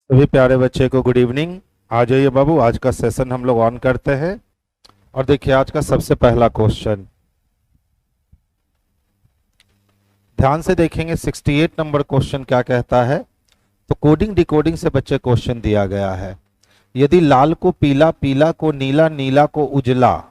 सभी प्यारे बच्चे को गुड इवनिंग। आ जाइए बाबू, आज का सेशन हम लोग ऑन करते हैं। और देखिए आज का सबसे पहला क्वेश्चन ध्यान से देखेंगे। 68 नंबर क्वेश्चन क्या कहता है। तो कोडिंग डिकोडिंग से बच्चे क्वेश्चन दिया गया है। यदि लाल को पीला, पीला को नीला, नीला को उजला,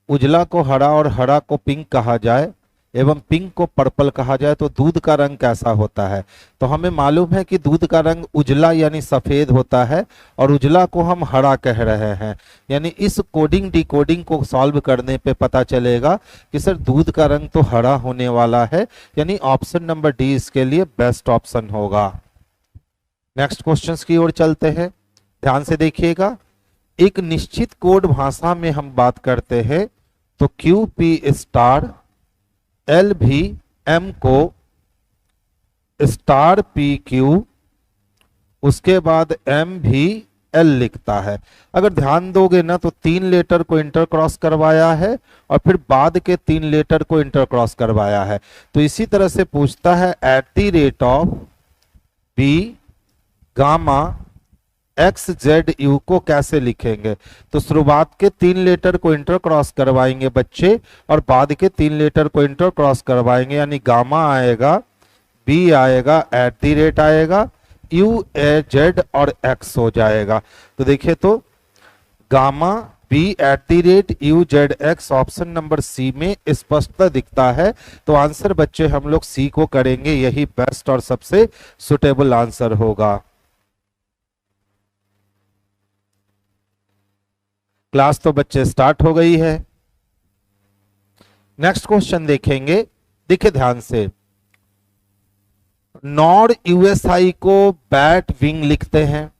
उजला को हरा और हरा को पिंक कहा जाए एवं पिंक को पर्पल कहा जाए तो दूध का रंग कैसा होता है। तो हमें मालूम है कि दूध का रंग उजला यानी सफेद होता है और उजला को हम हरा कह रहे हैं। यानी इस कोडिंग डिकोडिंग को सॉल्व करने पे पता चलेगा कि सर दूध का रंग तो हरा होने वाला है, यानी ऑप्शन नंबर डी इसके लिए बेस्ट ऑप्शन होगा। नेक्स्ट क्वेश्चंस की ओर चलते हैं। ध्यान से देखिएगा। एक निश्चित कोड भाषा में हम बात करते हैं तो क्यू पी स्टार एल भी एम को स्टार पी क्यू, उसके बाद एम भी एल लिखता है। अगर ध्यान दोगे ना तो 3 लेटर को इंटर क्रॉस करवाया है और फिर बाद के 3 लेटर को इंटर क्रॉस करवाया है। तो इसी तरह से पूछता है @ B gamma X Z U को कैसे लिखेंगे। तो शुरुआत के 3 लेटर को इंटर क्रॉस करवाएंगे बच्चे और बाद के 3 लेटर को इंटर क्रॉस करवाएंगे, यानी गामा आएगा, बी आएगा, @ आएगा, यू ए जेड और एक्स हो जाएगा। तो देखिए तो gamma B @ U Z X option number C में स्पष्टता दिखता है। तो आंसर बच्चे हम लोग सी को करेंगे, यही बेस्ट और सबसे सुटेबल आंसर होगा। क्लास तो बच्चे स्टार्ट हो गई है। नेक्स्ट क्वेश्चन देखेंगे। देखिए ध्यान से। नॉर यूएसआई को बैट विंग लिखते हैं,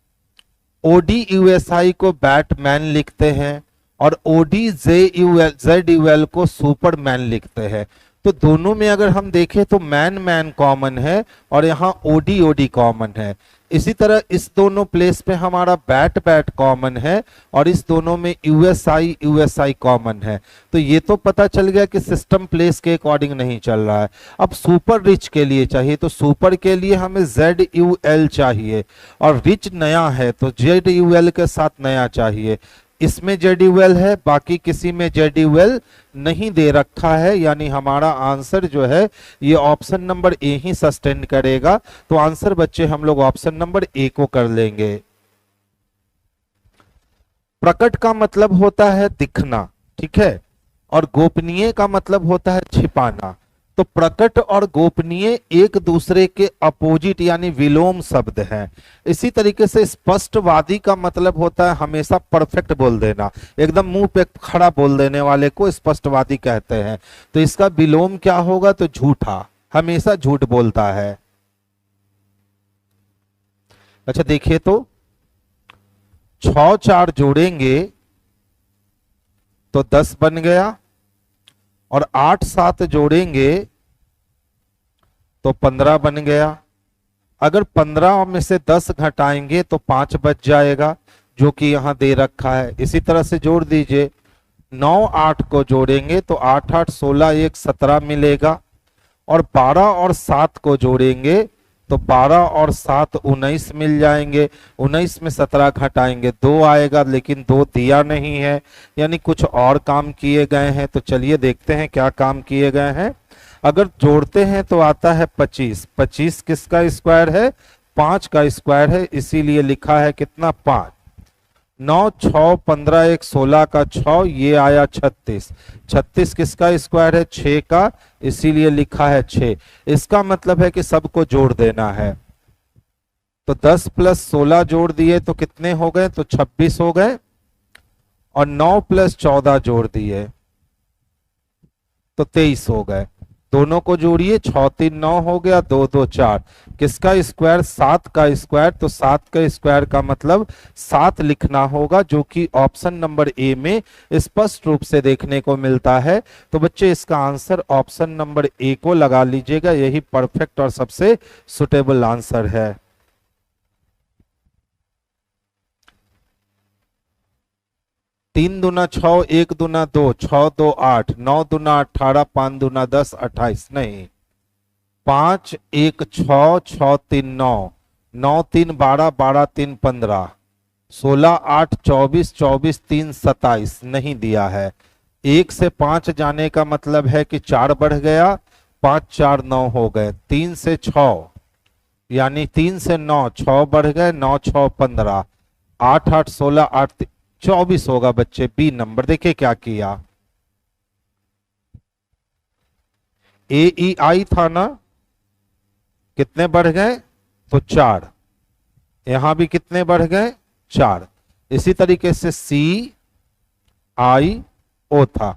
ओडी यूएसआई को बैटमैन लिखते हैं और ओडी जेड यूएल को सुपरमैन लिखते हैं। तो दोनों में अगर हम देखें तो मैन मैन कॉमन है और यहाँ ओडी ओडी कॉमन है। इसी तरह इस दोनों प्लेस पे हमारा बैट बैट कॉमन है और इस दोनों में यूएसआई यूएसआई कॉमन है। तो ये तो पता चल गया कि सिस्टम प्लेस के अकॉर्डिंग नहीं चल रहा है। अब सुपर रिच के लिए चाहिए तो सुपर के लिए हमें ZUL चाहिए और रिच नया है तो ZUL के साथ नया चाहिए। इसमें ZUL है, बाकी किसी में ZUL नहीं दे रखा है, यानी हमारा आंसर जो है ये option number A he sustain करेगा। तो आंसर बच्चे हम लोग ऑप्शन नंबर ए को कर लेंगे। प्रकट का मतलब होता है दिखना, ठीक है, और गोपनीय का मतलब होता है छिपाना। तो प्रकट और गोपनीय एक दूसरे के अपोजिट यानी विलोम शब्द हैं। इसी तरीके से स्पष्टवादी का मतलब होता है हमेशा परफेक्ट बोल देना, एकदम मुंह पे खड़ा बोल देने वाले को स्पष्टवादी कहते हैं। तो इसका विलोम क्या होगा, तो झूठा, हमेशा झूठ बोलता है। अच्छा देखिए तो 6 4 जोड़ेंगे तो 10 बन गया और 8 7 जोड़ेंगे तो 15 बन गया। अगर 15 में से 10 घटाएंगे तो 5 बच जाएगा, जो कि यहां दे रखा है। इसी तरह से जोड़ दीजिए। 9 8 को जोड़ेंगे तो 8 8 16 1 17 मिलेगा और 12 और 7 को जोड़ेंगे तो 12 और 7 19 मिल जाएंगे। 19 में 17 घटाएंगे 2 आएगा, लेकिन 2 दिया नहीं है, यानी कुछ और काम किए गए हैं। तो चलिए देखते हैं क्या काम किए गए हैं। अगर जोड़ते हैं तो आता है 25। 25 किसका स्क्वायर है, 5 का स्क्वायर है, इसीलिए लिखा है कितना, 5। 9 6 15 1 16 का 6, ये आया 36। 36 किसका स्क्वायर है, 6 का, इसीलिए लिखा है 6। इसका मतलब है कि सबको जोड़ देना है। तो 10 + 16 जोड़ दिए तो कितने हो गए, तो 26 हो गए और 9 + 14 जोड़ दिए तो 23 हो गए। दोनों को जोड़िए, 6 3 9 हो गया, 2 2 4। किसका स्क्वायर, 7 का स्क्वायर। तो 7 का स्क्वायर का मतलब 7 लिखना होगा, जो कि ऑप्शन नंबर ए में स्पष्ट रूप से देखने को मिलता है। तो बच्चे इसका आंसर ऑप्शन नंबर ए को लगा लीजिएगा, यही परफेक्ट और सबसे सुटेबल आंसर है। 3 दूना 6, 1 दूना 2, 6 2 8, 9 दूना 18, 5 दूना 10, 28 नहीं, 5 1 6, 6 3 9, 9 3 12, 12 3 15, 16 8 24, 24 3 27 नहीं दिया है। 1 से 5 जाने का मतलब है कि 4 बढ़ गया, 5 4 9 हो गए। 3 से 6 यानी 3 से 9 6 बढ़ गए, 9 6 15, 8 8 16, 8 24 होगा बच्चे। बी नंबर देखिए क्या किया, ए ई आई था ना, कितने बढ़ गए तो 4, यहां भी कितने बढ़ गए 4। इसी तरीके से सी आई ओ था,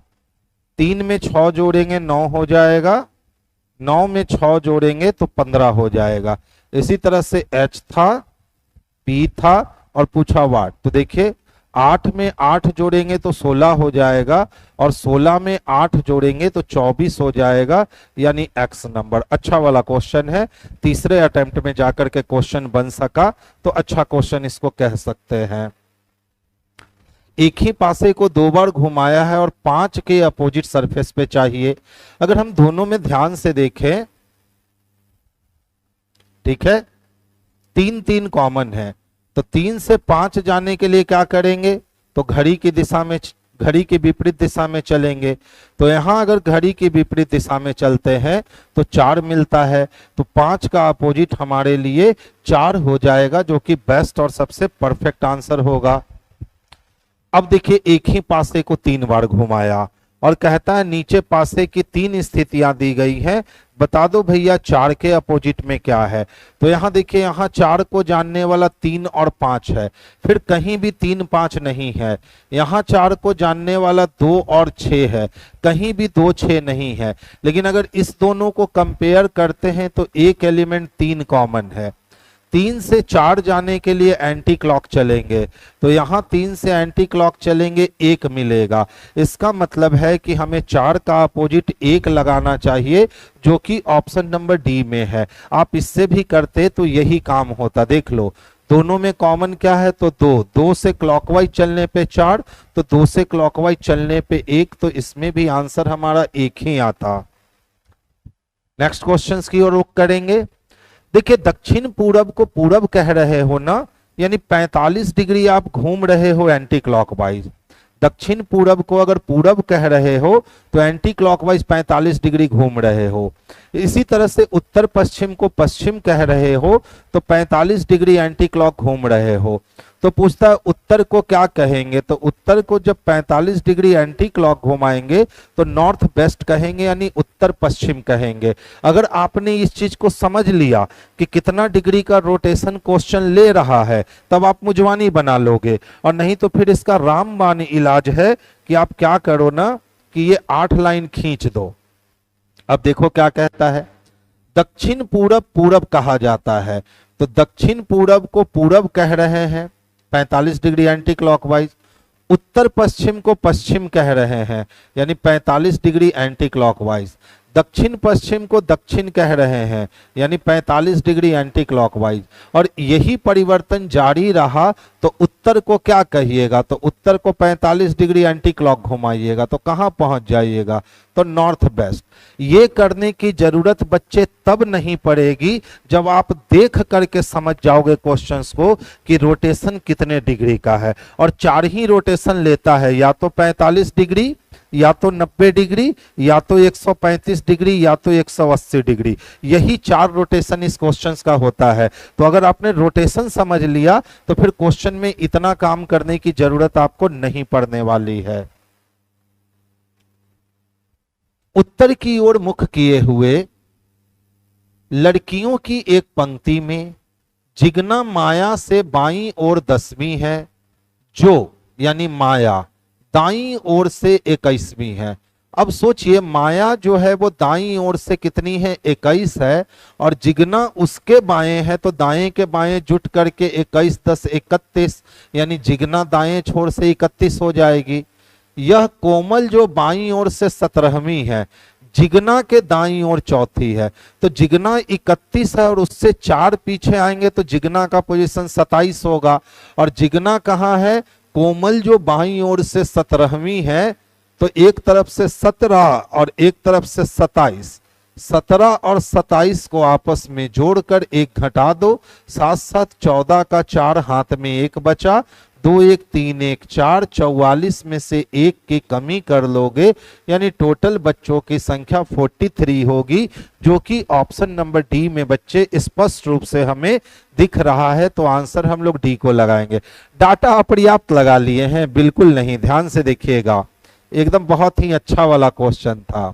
3 में 6 जोड़ेंगे 9 हो जाएगा, 9 में 6 जोड़ेंगे तो 15 हो जाएगा। इसी तरह से एच था, पी था और पूछा वाट। तो देखिए 8 में 8 जोड़ेंगे तो 16 हो जाएगा और 16 में 8 जोड़ेंगे तो 24 हो जाएगा, यानी एक्स नंबर। अच्छा वाला क्वेश्चन है, तीसरे अटेम्प्ट में जाकर के क्वेश्चन बन सका तो अच्छा क्वेश्चन इसको कह सकते हैं। एक ही पासे को 2 बार घुमाया है और 5 के अपोजिट सरफेस पे चाहिए। अगर हम दोनों में ध्यान से देखें, ठीक है, 3 3 कॉमन है, तो 3 से 5 जाने के लिए क्या करेंगे, तो घड़ी की दिशा में, घड़ी की विपरीत दिशा में चलेंगे। तो यहां अगर घड़ी की विपरीत दिशा में चलते हैं तो 4 मिलता है, तो 5 का अपोजिट हमारे लिए 4 हो जाएगा, जो कि बेस्ट और सबसे परफेक्ट आंसर होगा। अब देखिए एक ही पासे को 3 बार घुमाया और कहता है नीचे पासे की 3 स्थितियां दी गई हैं, बता दो भैया 4 के अपोजिट में क्या है। तो यहां देखिए, यहां 4 को जानने वाला 3 और 5 है, फिर कहीं भी 3 5 नहीं है। यहां 4 को जानने वाला 2 और 6 है, कहीं भी 2 6 नहीं है। लेकिन अगर इस दोनों को कंपेयर करते हैं तो एक एलिमेंट 3 कॉमन है। 3 से 4 जाने के लिए एंटी क्लॉक चलेंगे, तो यहां 3 से एंटी क्लॉक चलेंगे 1 मिलेगा। इसका मतलब है कि हमें 4 का अपोजिट 1 लगाना चाहिए, जो कि ऑप्शन नंबर डी में है। आप इससे भी करते तो यही काम होता। देख लो दोनों में कॉमन क्या है, तो 2, 2 से क्लॉकवाइज चलने पे 4, तो 2 से क्लॉकवाइज चलने पे 1, तो इसमें भी आंसर हमारा 1 ही आता। नेक्स्ट क्वेश्चन की ओर रुख करेंगे। देखिए दक्षिण पूरब को पूरब कह रहे हो ना, यानी 45 डिग्री आप घूम रहे हो एंटी क्लॉकवाइज। दक्षिण पूरब को अगर पूरब कह रहे हो तो एंटी क्लॉकवाइज 45 डिग्री घूम रहे हो। इसी तरह से उत्तर पश्चिम को पश्चिम कह रहे हो तो 45 डिग्री एंटी क्लॉक घूम रहे हो। तो पूछता है उत्तर को क्या कहेंगे, तो उत्तर को जब 45 डिग्री एंटी क्लॉक घुमाएंगे तो नॉर्थ वेस्ट कहेंगे, यानी उत्तर पश्चिम कहेंगे। अगर आपने इस चीज को समझ लिया कि कितना डिग्री का रोटेशन क्वेश्चन ले रहा है, तब आप मुजवानी बना लोगे, और नहीं तो फिर इसका रामबाण इलाज है कि आप क्या करो ना कि ये 8 लाइन खींच दो। अब देखो क्या कहता है, दक्षिण पूरब पूरब कहा जाता है, तो दक्षिण पूरब को पूरब कह रहे हैं 45 डिग्री एंटी क्लॉकवाइज। उत्तर पश्चिम को पश्चिम कह रहे हैं, यानी 45 डिग्री एंटी क्लॉकवाइज। दक्षिण पश्चिम को दक्षिण कह रहे हैं, यानी 45 डिग्री एंटी क्लॉकवाइज। और यही परिवर्तन जारी रहा तो उत्तर को क्या कहिएगा, तो उत्तर को 45 डिग्री एंटी क्लॉक घुमाइएगा तो कहां पहुंच जाइएगा, तो नॉर्थ वेस्ट। ये करने की जरूरत बच्चे तब नहीं पड़ेगी जब आप देख करके समझ जाओगे क्वेश्चंस को कि रोटेशन कितने डिग्री का है। और 4 ही रोटेशन लेता है, या तो 45 डिग्री, या तो 90 डिग्री, या तो 135 डिग्री, या तो 180 डिग्री। यही 4 रोटेशन इस क्वेश्चन का होता है। तो अगर आपने रोटेशन समझ लिया तो फिर क्वेश्चन में इतना काम करने की जरूरत आपको नहीं पड़ने वाली है। उत्तर की ओर मुख किए हुए लड़कियों की एक पंक्ति में जिगना माया से बाईं ओर 10वीं है, जो यानी माया दाईं ओर से 21वीं है। अब सोचिए माया जो है वो दाईं ओर से कितनी है, 21 है, और जिगना उसके बाएं है, तो दाएं के बाएं जुट करके 21 10 31, यानी जिगना दाएं छोर से 31 हो जाएगी। यह कोमल जो बाईं ओर से 17वीं है, जिगना के दाईं ओर चौथी है, तो जिगना 31 है और उससे 4 पीछे आएंगे तो जिगना का पोजीशन 27 होगा। और जिगना कहाँ है, कोमल जो बाईं ओर से 17वीं है, तो एक तरफ से 17 और एक तरफ से 27, 17 और 27 को आपस में जोड़कर 1 घटा दो, 7 7 14 का 4 हाथ में 1 बचा, 2 1 3 1 4, 44 में से 1 की कमी कर लोगे, यानी टोटल बच्चों की संख्या 43 होगी, जो कि ऑप्शन नंबर डी में बच्चे स्पष्ट रूप से हमें दिख रहा है। तो आंसर हम लोग डी को लगाएंगे। डाटा अपर्याप्त लगा लिए हैं? बिल्कुल नहीं, ध्यान से देखिएगा, एकदम बहुत ही अच्छा वाला क्वेश्चन था।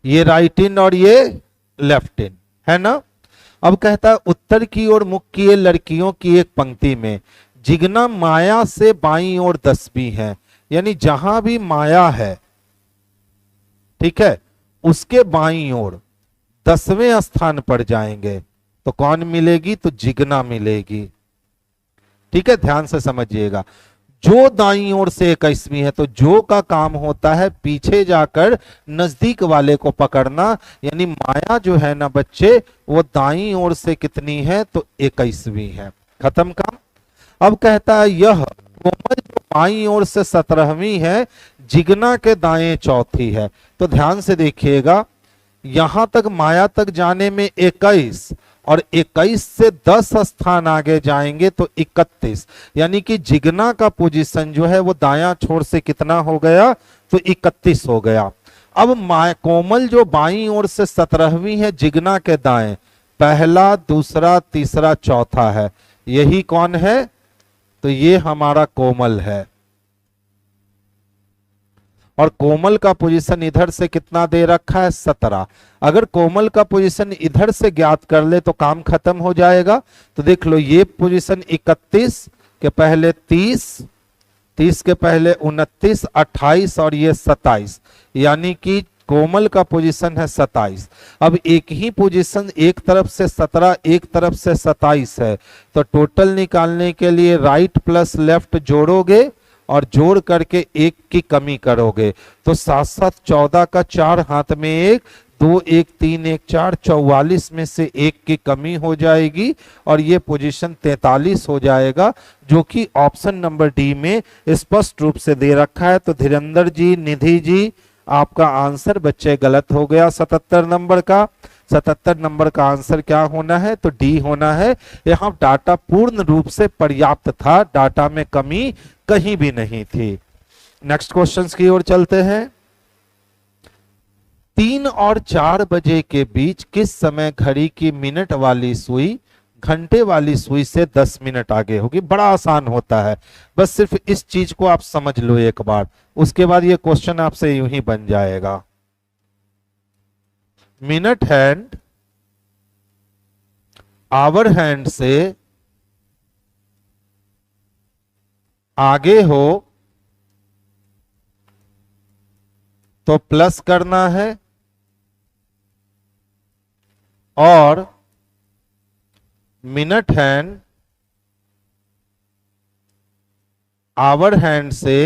ये राइट इन और ये लेफ्ट इन है ना। अब कहता है उत्तर की ओर मुख किए लड़कियों की एक पंक्ति में जिगना माया से बाईं ओर 10वीं है, यानी जहां भी माया है, ठीक है, उसके बाईं ओर 10वें स्थान पर जाएंगे तो कौन मिलेगी? तो जिगना मिलेगी। ठीक है, ध्यान से समझिएगा। जो दाईं ओर से 21वीं है, तो जो का काम होता है पीछे जाकर नजदीक वाले को पकड़ना, यानी माया जो है ना बच्चे, वो दाईं ओर से कितनी है? तो 21वीं है। खत्म काम। अब कहता है यह कोमल जो बाईं ओर से 17वीं है, जिगना के दाएं चौथी है। तो ध्यान से देखिएगा, यहां तक माया तक जाने में 21 और 21 से 10 स्थान आगे जाएंगे तो 31, यानी कि जिगना का पोजीशन जो है वो दायां छोर से कितना हो गया? तो 31 हो गया। अब कोमल जो बाईं ओर से 17वीं है, जिगना के दाएं, पहला दूसरा तीसरा चौथा है, यही कौन है? तो ये हमारा कोमल है। और कोमल का पोजीशन इधर से कितना दे रखा है? 17। अगर कोमल का पोजीशन इधर से ज्ञात कर ले तो काम खत्म हो जाएगा। तो देख लो, ये पोजीशन 31 के पहले 30, 30 के पहले 29, 28 और ये 27, यानी कि कोमल का पोजीशन है 27। अब एक ही पोजीशन, एक तरफ से 17 एक तरफ से 27 है, तो टोटल निकालने के लिए राइट प्लस लेफ्ट जोड़ोगे और जोड़ करके 1 की कमी करोगे, तो 7 7 14 का 4 हाथ में 1, 2 1 3 1 4, 44 में से 1 की कमी हो जाएगी और ये पोजीशन 43 हो जाएगा, जो कि ऑप्शन नंबर डी में स्पष्ट रूप से दे रखा है। तो धीरेन्द्र जी, निधि जी, आपका आंसर बच्चे गलत हो गया 77 नंबर का। 77 नंबर का आंसर क्या होना है? तो डी होना है। यहाँ डाटा पूर्ण रूप से पर्याप्त था, डाटा में कमी कहीं भी नहीं थी। नेक्स्ट क्वेश्चंस की ओर चलते हैं। 3 और 4 बजे के बीच किस समय घड़ी की मिनट वाली सुई घंटे वाली सुई से 10 मिनट आगे होगी? बड़ा आसान होता है, बस सिर्फ इस चीज को आप समझ लो एक बार, उसके बाद ये क्वेश्चन आपसे यूं ही बन जाएगा। मिनट हैंड आवर हैंड से आगे हो तो प्लस करना है, और मिनट हैंड आवर हैंड से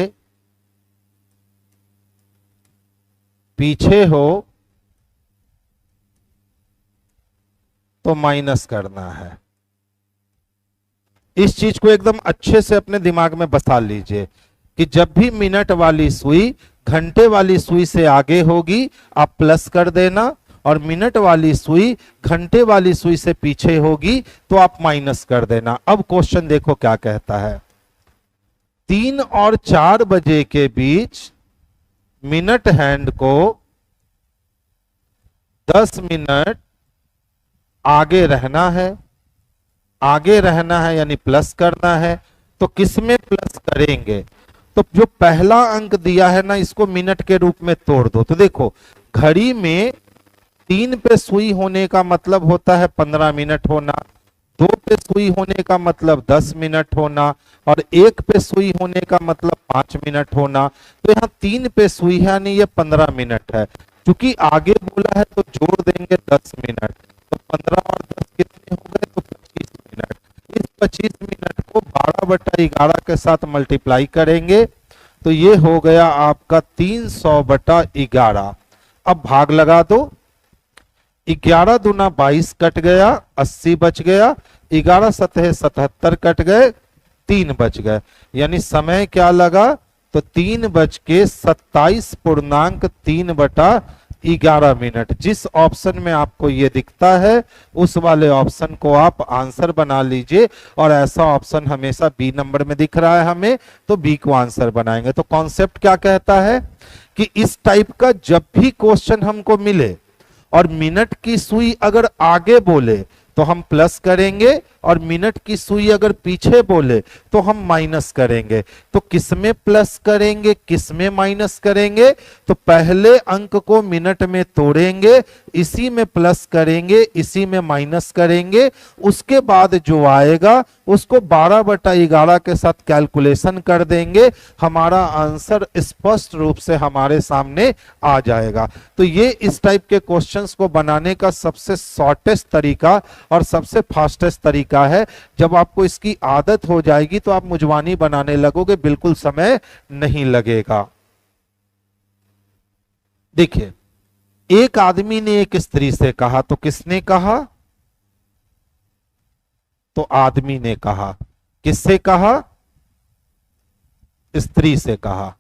पीछे हो तो माइनस करना है। इस चीज को एकदम अच्छे से अपने दिमाग में बसा लीजिए कि जब भी मिनट वाली सुई घंटे वाली सुई से आगे होगी आप प्लस कर देना, और मिनट वाली सुई घंटे वाली सुई से पीछे होगी तो आप माइनस कर देना। अब क्वेश्चन देखो क्या कहता है। 3 और 4 बजे के बीच मिनट हैंड को 10 मिनट आगे रहना है, आगे रहना है यानी प्लस करना है। तो किसमें प्लस करेंगे? तो जो पहला अंक दिया है ना, इसको मिनट के रूप में तोड़ दो। तो देखो, घड़ी में 3 पे सुई होने का मतलब होता है 15 मिनट होना, 2 पे सुई होने का मतलब 10 मिनट होना, और 1 पे सुई होने का मतलब 5 मिनट होना। तो यहाँ 3 पे सुई है यानी ये 15 मिनट है। क्योंकि आगे बोला है तो जोड़ देंगे 10 मिनट, तो 15 और 10 कितने हो गए? तो 25 मिनट। इस 25 मिनट को 12/11 के साथ मल्टीप्लाई करेंगे तो ये हो गया आपका 300/11। अब भाग लगा दो, 11 दूना 22 कट गया, 80 बच गया, 11 सतह 77 कट गए, 3 बच गए, यानी समय क्या लगा? तो 3 बज के 27 पूर्णांक 3/11 11 मिनट। जिस ऑप्शन में आपको ये दिखता है उस वाले ऑप्शन को आप आंसर बना लीजिए, और ऐसा ऑप्शन हमेशा बी नंबर में दिख रहा है हमें, तो बी को आंसर बनाएंगे। तो कॉन्सेप्ट क्या कहता है कि इस टाइप का जब भी क्वेश्चन हमको मिले और मिनट की सुई अगर आगे बोले तो हम प्लस करेंगे, और मिनट की सुई अगर पीछे बोले तो हम माइनस करेंगे। तो किसमें प्लस करेंगे, किसमें माइनस करेंगे? तो पहले अंक को मिनट में तोड़ेंगे, इसी में प्लस करेंगे, इसी में माइनस करेंगे, उसके बाद जो आएगा उसको 12/11 के साथ कैलकुलेशन कर देंगे, हमारा आंसर स्पष्ट रूप से हमारे सामने आ जाएगा। तो ये इस टाइप के क्वेश्चंस को बनाने का सबसे शॉर्टेस्ट तरीका और सबसे फास्टेस्ट तरीका है। जब आपको इसकी आदत हो जाएगी तो आप मुजवानी बनाने लगोगे, बिल्कुल समय नहीं लगेगा। देखिए, एक आदमी ने एक स्त्री से कहा, तो किसने कहा? तो आदमी ने कहा। किससे कहा? स्त्री से कहा।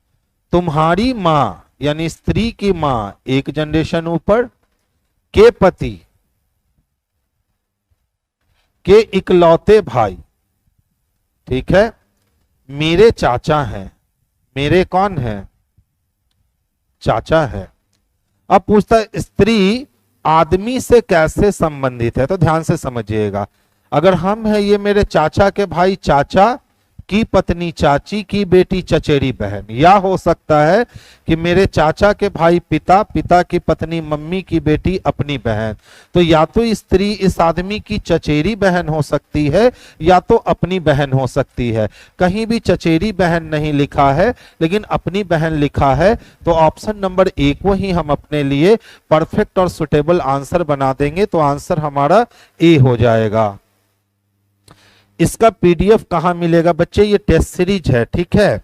तुम्हारी मां यानी स्त्री की मां एक जनरेशन ऊपर के पति के इकलौते भाई, ठीक है, मेरे चाचा हैं। मेरे कौन है? चाचा है। अब पूछता है स्त्री आदमी से कैसे संबंधित है? तो ध्यान से समझिएगा, अगर हम हैं, ये मेरे चाचा के भाई चाचा की पत्नी चाची की बेटी चचेरी बहन, या हो सकता है कि मेरे चाचा के भाई पिता, पिता की पत्नी मम्मी की बेटी अपनी बहन। तो या तो स्त्री इस आदमी की चचेरी बहन हो सकती है या तो अपनी बहन हो सकती है। कहीं भी चचेरी बहन नहीं लिखा है लेकिन अपनी बहन लिखा है, तो ऑप्शन नंबर ए को ही हम अपने लिए परफेक्ट और सुटेबल आंसर बना देंगे। तो आंसर हमारा ए हो जाएगा। इसका पीडीएफ कहां मिलेगा बच्चे? ये टेस्ट सीरीज है, ठीक है।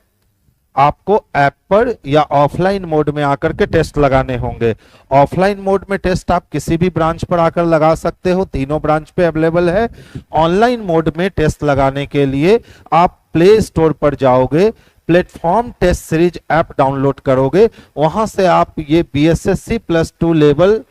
आपको ऐप पर या ऑफलाइन मोड में आकर के टेस्ट लगाने होंगे। ऑफलाइन मोड में टेस्ट आप किसी भी ब्रांच पर आकर लगा सकते हो, तीनों ब्रांच पे अवेलेबल है। ऑनलाइन मोड में टेस्ट लगाने के लिए आप प्ले स्टोर पर जाओगे, platform test series app download करोगे, वहां से आप ये BSSC +2 level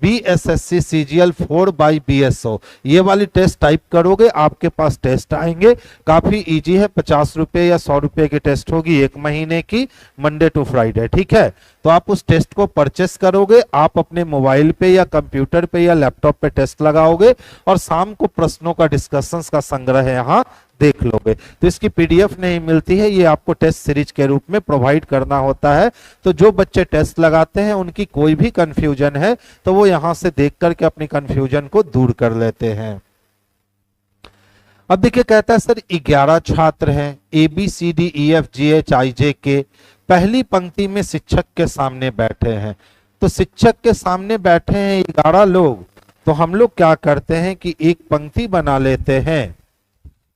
BSSC CGL 4/BSO ये वाली टेस्ट टाइप करोगे, आपके पास टेस्ट आएंगे। काफी इजी है, 50 रुपए या 100 रुपए की टेस्ट होगी 1 महीने की, मंडे टू फ्राइडे, ठीक है। तो आप उस टेस्ट को परचेस करोगे, आप अपने मोबाइल पे या कंप्यूटर पे या लैपटॉप पे टेस्ट लगाओगे, और शाम को प्रश्नों का डिस्कशंस का संग्रह यहाँ देख लोगे। तो इसकी पीडीएफ नहीं मिलती है, ये आपको टेस्ट सीरीज के रूप में प्रोवाइड करना होता है। तो जो बच्चे टेस्ट लगाते हैं उनकी कोई भी कंफ्यूजन है तो वो यहां से देख करके अपनी कंफ्यूजन को दूर कर लेते हैं। अब देखिए, कहता है सर 11 छात्र हैं, ABCDEFGHIJK, पहली पंक्ति में शिक्षक के सामने बैठे हैं। तो शिक्षक के सामने बैठे हैं 11 लोग, तो हम लोग क्या करते हैं कि एक पंक्ति बना लेते हैं,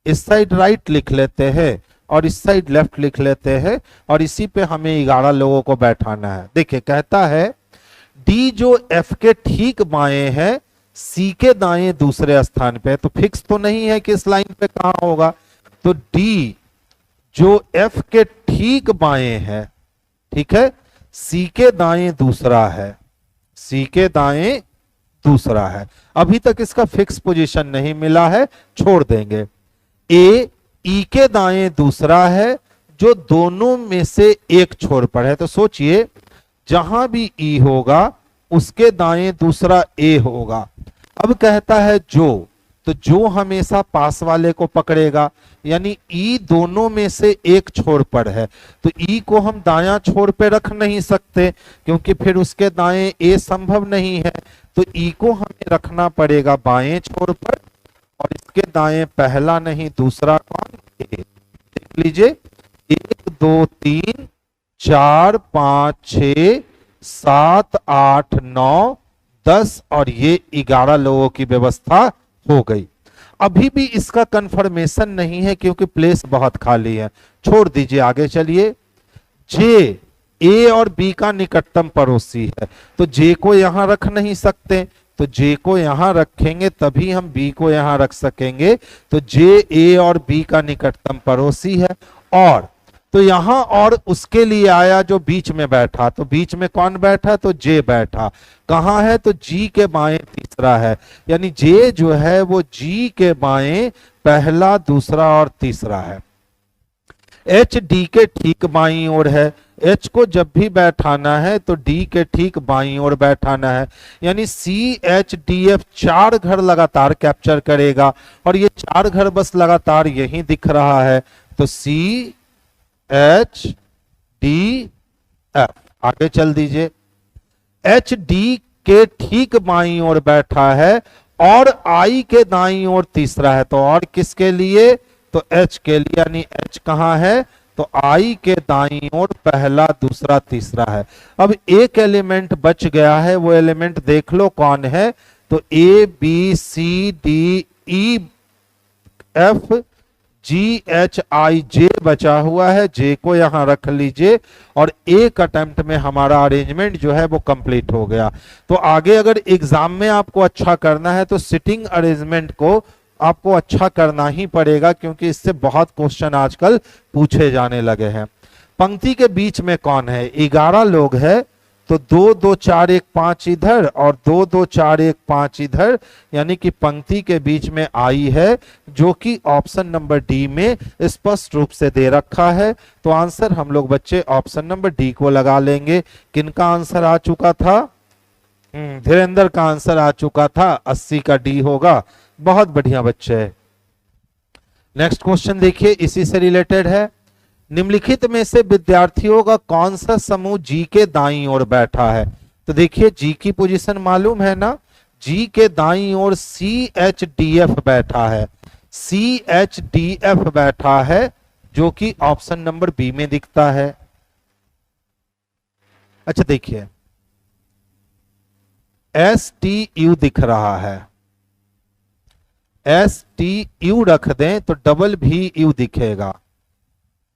इस साइड राइट लिख लेते हैं और इस साइड लेफ्ट लिख लेते हैं, और इसी पे हमें 11 लोगों को बैठाना है। देखिए, कहता है डी जो एफ के ठीक बाएं है, सी के दाएं दूसरे स्थान पे है। तो फिक्स तो नहीं है कि इस लाइन पे कहां होगा, तो डी जो एफ के ठीक बाएं है, ठीक है, सी के दाएं दूसरा है, सी के दाएं दूसरा है। अभी तक इसका फिक्स पोजीशन नहीं मिला है, छोड़ देंगे। ए ई के दाएं दूसरा है, जो दोनों में से एक छोर पर है। तो सोचिए, जहां भी ई होगा उसके दाएं दूसरा ए होगा। अब कहता है जो, तो जो हमेशा पास वाले को पकड़ेगा, यानी ई दोनों में से एक छोर पर है, तो ई को हम दायां छोर पे रख नहीं सकते क्योंकि फिर उसके दाएं ए संभव नहीं है। तो ई को हमें रखना पड़ेगा बाएं छोर पर, और इसके दाएं पहला नहीं दूसरा कौन? ए। देख लीजिए, 1 2 3 4 5 6 7 8 9 10 और ये 11 लोगों की व्यवस्था हो गई। अभी भी इसका कंफर्मेशन नहीं है क्योंकि प्लेस बहुत खाली है, छोड़ दीजिए, आगे चलिए। जे ए और बी का निकटतम पड़ोसी है, तो जे को यहां रख नहीं सकते, तो जे को यहां रखेंगे तभी हम बी को यहां रख सकेंगे। तो जे ए और बी का निकटतम पड़ोसी है। और तो यहां और उसके लिए आया जो बीच में बैठा, तो बीच में कौन बैठा, तो जे बैठा। कहां है, तो जी के बाएं तीसरा है, यानी जे जो है वो जी के बाएं पहला, दूसरा और तीसरा है। एच डी के ठीक बाईं ओर है, एच को जब भी बैठाना है तो डी के ठीक बाईं ओर बैठाना है, यानी सी एच डी एफ 4 घर लगातार कैप्चर करेगा, और ये 4 घर बस लगातार यही दिख रहा है, तो सी एच डी एफ। आगे चल दीजिए, एच डी के ठीक बाईं ओर बैठा है और आई के दाईं ओर तीसरा है, तो और किसके लिए, तो एच के लिए, यानी एच कहां है, तो आई के दाईं ओर पहला, दूसरा, तीसरा है। अब एक एलिमेंट बच गया है, वो एलिमेंट देख लो कौन है, तो A B C D E F G H I J बचा हुआ है, जे को यहां रख लीजिए, और एक अटेम्प्ट में हमारा अरेंजमेंट जो है वो कंप्लीट हो गया। तो आगे अगर एग्जाम में आपको अच्छा करना है तो सिटिंग अरेंजमेंट को आपको अच्छा करना ही पड़ेगा, क्योंकि इससे बहुत क्वेश्चन आजकल पूछे जाने लगे हैं। पंक्ति के बीच में कौन है, 11 लोग हैं, तो 2 2 4 1 5 इधर और 2 2 4 1 5 इधर, यानी कि पंक्ति के बीच में आई है, जो कि ऑप्शन नंबर डी में स्पष्ट रूप से दे रखा है। तो आंसर हम लोग बच्चे ऑप्शन नंबर डी को लगा लेंगे। किनका आंसर आ चुका था, धीरेन्द्र का आंसर आ चुका था, 80 का डी होगा। बहुत बढ़िया बच्चे। नेक्स्ट क्वेश्चन देखिए, इसी से रिलेटेड है। निम्नलिखित में से विद्यार्थियों का कौन सा समूह जी के दाईं ओर बैठा है, तो देखिए जी की पोजीशन मालूम है ना, जी के दाईं ओर सी एच डी एफ बैठा है, सी एच डी एफ बैठा है, जो कि ऑप्शन नंबर बी में दिखता है। अच्छा देखिए, एस टी यू दिख रहा है, एस टी यू रख दें तो डबल भी यू दिखेगा,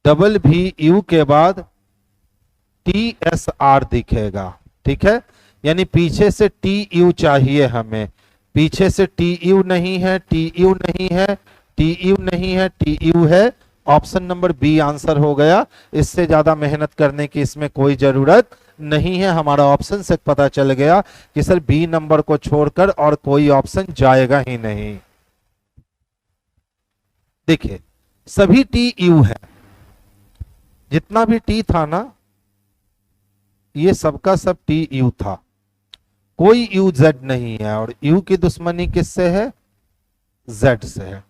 डबल भी यू के बाद टी एस आर दिखेगा, ठीक है, यानी पीछे से टी यू चाहिए हमें, पीछे से टी यू नहीं है, टी यू नहीं है, टी यू नहीं है, टी यू है, ऑप्शन नंबर बी आंसर हो गया। इससे ज्यादा मेहनत करने की इसमें कोई जरूरत नहीं है, हमारा ऑप्शन से पता चल गया कि सर बी नंबर को छोड़कर और कोई ऑप्शन जाएगा ही नहीं। देखिए सभी टी यू है, जितना भी टी था ना ये सबका सब टी यू था, कोई यू जेड नहीं है, और यू की दुश्मनी किससे है, जेड से है,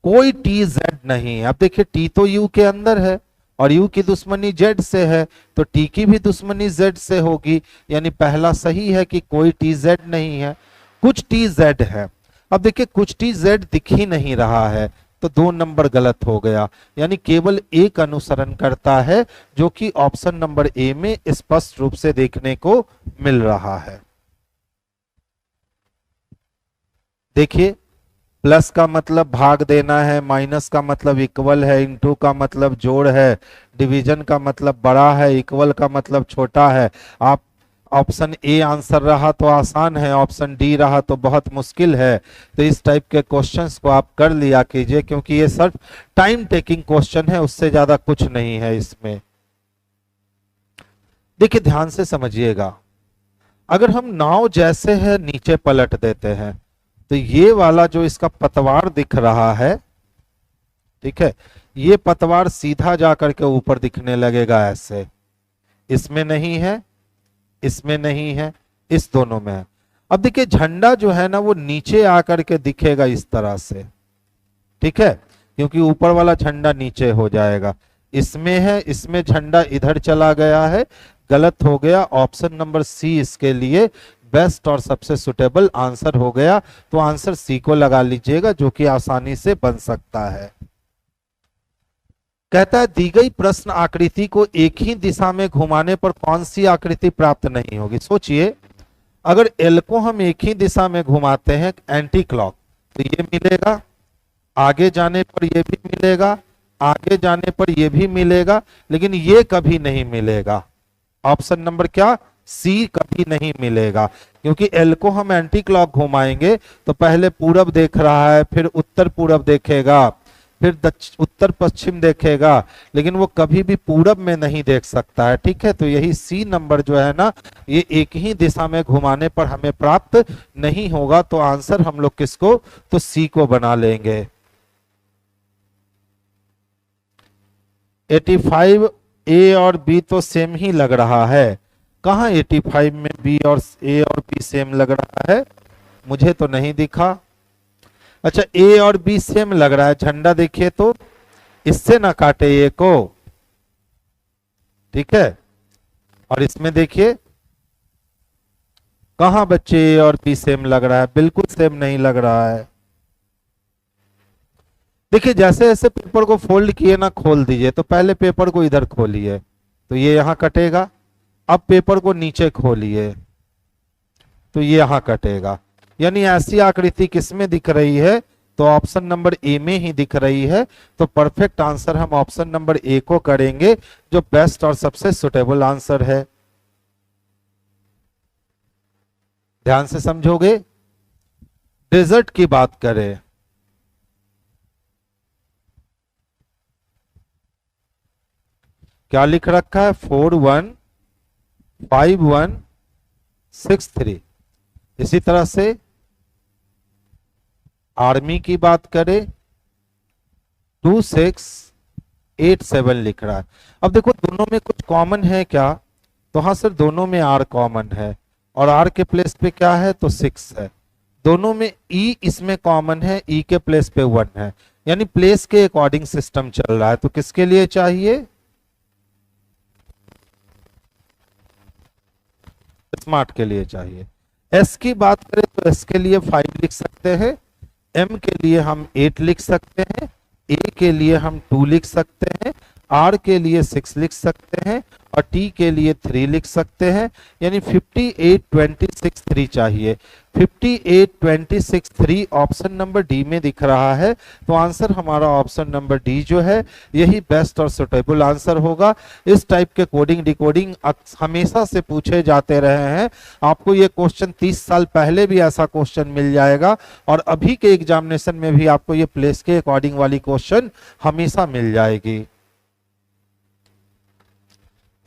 कोई टी जेड नहीं है। अब देखिए टी तो यू के अंदर है और यू की दुश्मनी जेड से है, तो टी की भी दुश्मनी जेड से होगी, यानी पहला सही है कि कोई टी जेड नहीं है, कुछ टी जेड है। अब देखिए कुछ टी जेड दिख ही नहीं रहा है, तो 2 नंबर गलत हो गया, यानी केवल एक अनुसरण करता है, जो कि ऑप्शन नंबर ए में स्पष्ट रूप से देखने को मिल रहा है। देखिए प्लस का मतलब भाग देना है, माइनस का मतलब इक्वल है, इनटू का मतलब जोड़ है, डिवीजन का मतलब बड़ा है, इक्वल का मतलब छोटा है। आप ऑप्शन ए आंसर रहा तो आसान है, ऑप्शन डी रहा तो बहुत मुश्किल है। तो इस टाइप के क्वेश्चंस को आप कर लिया कीजिए, क्योंकि ये सिर्फ टाइम टेकिंग क्वेश्चन है, उससे ज्यादा कुछ नहीं है इसमें। देखिए ध्यान से समझिएगा, अगर हम नाव जैसे है नीचे पलट देते हैं तो ये वाला जो इसका पतवार दिख रहा है, ठीक है, ये पतवार सीधा जाकर के ऊपर दिखने लगेगा ऐसे, इसमें नहीं है, इसमें नहीं है, इस दोनों में है। अब देखिए झंडा जो है ना वो नीचे आकर के दिखेगा इस तरह से, ठीक है, क्योंकि ऊपर वाला झंडा नीचे हो जाएगा, इसमें है, इसमें झंडा इधर चला गया है, गलत हो गया। ऑप्शन नंबर सी इसके लिए बेस्ट और सबसे सुटेबल आंसर हो गया, तो आंसर सी को लगा लीजिएगा, जो कि आसानी से बन सकता है। कहता है दी गई प्रश्न आकृति को एक ही दिशा में घुमाने पर कौन सी आकृति प्राप्त नहीं होगी। सोचिए अगर एल को हम एक ही दिशा में घुमाते हैं एंटी क्लॉक, तो ये मिलेगा, आगे जाने पर ये भी मिलेगा, आगे जाने पर ये भी मिलेगा, लेकिन ये कभी नहीं मिलेगा। ऑप्शन नंबर क्या, सी कभी नहीं मिलेगा, क्योंकि एल को हम एंटी क्लॉक घुमाएंगे तो पहले पूरब देख रहा है, फिर उत्तर पूरब देखेगा, फिर उत्तर पश्चिम देखेगा, लेकिन वो कभी भी पूरब में नहीं देख सकता है। ठीक है, तो यही सी नंबर जो है ना, ये एक ही दिशा में घुमाने पर हमें प्राप्त नहीं होगा। तो आंसर हम लोग किसको, तो सी को बना लेंगे। 85 ए और बी तो सेम ही लग रहा है। कहाँ 85 में बी और ए और बी सेम लग रहा है, मुझे तो नहीं दिखा। अच्छा, ए और बी सेम लग रहा है, झंडा देखिए तो, इससे ना काटे ए को। ठीक है, और इसमें देखिए कहां बच्चे ए और बी सेम लग रहा है, बिल्कुल सेम नहीं लग रहा है। देखिए जैसे जैसे पेपर को फोल्ड किए ना, खोल दीजिए, तो पहले पेपर को इधर खोलिए तो ये यहां कटेगा। अब पेपर को नीचे खोलिए तो ये यहां कटेगा। यानी ऐसी आकृति किसमें दिख रही है, तो ऑप्शन नंबर ए में ही दिख रही है। तो परफेक्ट आंसर हम ऑप्शन नंबर ए को करेंगे, जो बेस्ट और सबसे सुटेबल आंसर है। ध्यान से समझोगे। डेजर्ट की बात करें, क्या लिख रखा है, 415163। इसी तरह से आर्मी की बात करें, 2687 लिख रहा है। अब देखो दोनों में कुछ कॉमन है क्या, तो हाँ सर दोनों में आर कॉमन है, और आर के प्लेस पे क्या है, तो 6 है। दोनों में ई इसमें कॉमन है, ई के प्लेस पे 1 है। यानी प्लेस के अकॉर्डिंग सिस्टम चल रहा है। तो किसके लिए चाहिए, स्मार्ट के लिए चाहिए। एस की बात करें तो एस के लिए 5 लिख सकते हैं, एम के लिए हम 8 लिख सकते हैं, ए के लिए हम 2 लिख सकते हैं, आर के लिए 6 लिख सकते हैं, और टी के लिए 3 लिख सकते हैं। यानी 5826 चाहिए। 5826 ऑप्शन नंबर डी में दिख रहा है। तो आंसर हमारा ऑप्शन नंबर डी जो है, यही बेस्ट और सुटेबल आंसर होगा। इस टाइप के कोडिंग डिकोडिंग हमेशा से पूछे जाते रहे हैं। आपको ये क्वेश्चन 30 साल पहले भी ऐसा क्वेश्चन मिल जाएगा, और अभी के एग्जामिनेशन में भी आपको ये प्लेस के अकॉर्डिंग वाली क्वेश्चन हमेशा मिल जाएगी।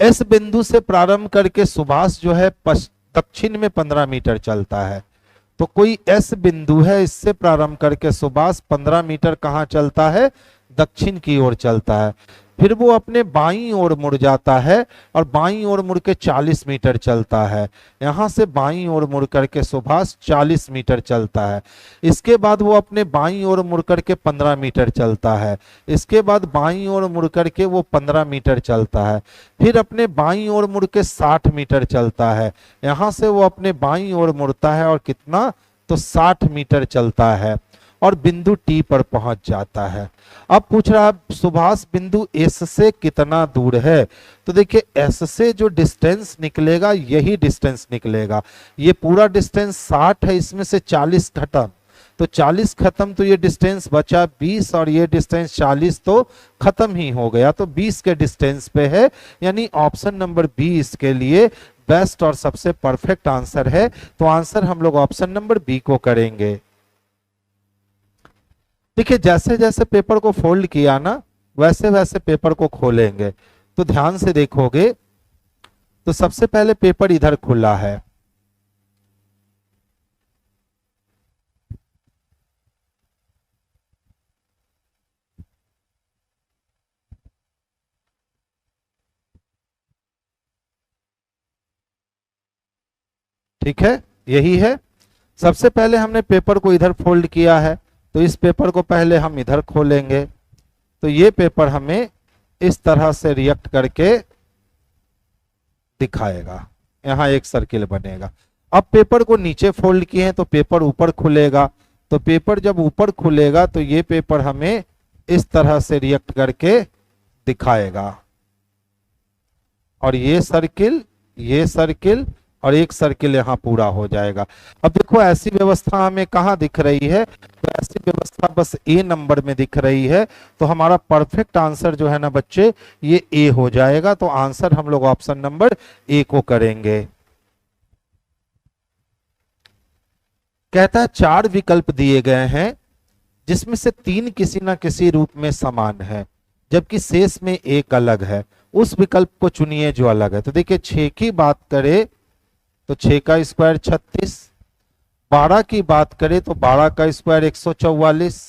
एस बिंदु से प्रारंभ करके सुभाष जो है दक्षिण में 15 मीटर चलता है। तो कोई एस बिंदु है, इससे प्रारंभ करके सुभाष 15 मीटर कहां चलता है, दक्षिण की ओर चलता है। फिर वो अपने बाईं ओर मुड़ जाता है, और बाईं ओर मुड़ के 40 मीटर चलता है। यहां से बाईं ओर मुड़ करके सुभाष 40 मीटर चलता है। इसके बाद वो अपने बाईं ओर मुड़ करके 15 मीटर चलता है। इसके बाद बाईं ओर मुड़ करके वो 15 मीटर चलता है। फिर अपने बाईं ओर मुड़ के 60 मीटर चलता है। यहां से वो अपने बाईं ओर मुड़ता है, और कितना, तो 60 मीटर चलता है, और बिंदु टी पर पहुंच जाता है। अब पूछ रहा है सुभाष बिंदु एस से कितना दूर है। तो देखिए एस से जो डिस्टेंस निकलेगा यही डिस्टेंस निकलेगा। ये पूरा डिस्टेंस 60 है, इसमें से 40 खत्म, तो 40 खत्म, तो ये डिस्टेंस बचा 20, और ये डिस्टेंस 40 तो खत्म ही हो गया। तो 20 के डिस्टेंस पे है। यानी ऑप्शन नंबर 20 के लिए बेस्ट और सबसे परफेक्ट आंसर है। तो आंसर हम लोग ऑप्शन नंबर बी को करेंगे। देखिए जैसे जैसे पेपर को फोल्ड किया ना, वैसे वैसे पेपर को खोलेंगे। तो ध्यान से देखोगे तो सबसे पहले पेपर इधर खुला है, ठीक है, यही है। सबसे पहले हमने पेपर को इधर फोल्ड किया है, तो इस पेपर को पहले हम इधर खोलेंगे। तो ये पेपर हमें इस तरह से रिएक्ट करके दिखाएगा, यहां एक सर्किल बनेगा। अब पेपर को नीचे फोल्ड किए हैं तो पेपर ऊपर खुलेगा। तो पेपर जब ऊपर खुलेगा तो ये पेपर हमें इस तरह से रिएक्ट करके दिखाएगा, और ये सर्किल और एक सर्किल यहां पूरा हो जाएगा। अब देखो ऐसी व्यवस्था हमें कहां दिख रही है, तो ऐसी व्यवस्था बस ए नंबर में दिख रही है। तो हमारा परफेक्ट आंसर जो है ना बच्चे, ये ए हो जाएगा। तो आंसर हम लोग ऑप्शन नंबर ए को करेंगे। कहता है 4 विकल्प दिए गए हैं, जिसमें से 3 किसी ना किसी रूप में समान है जबकि शेष में एक अलग है, उस विकल्प को चुनिए जो अलग है। तो देखिए 6 की बात करें तो 6 का स्क्वायर 36, 12 की बात करें तो 12 का स्क्वायर 144,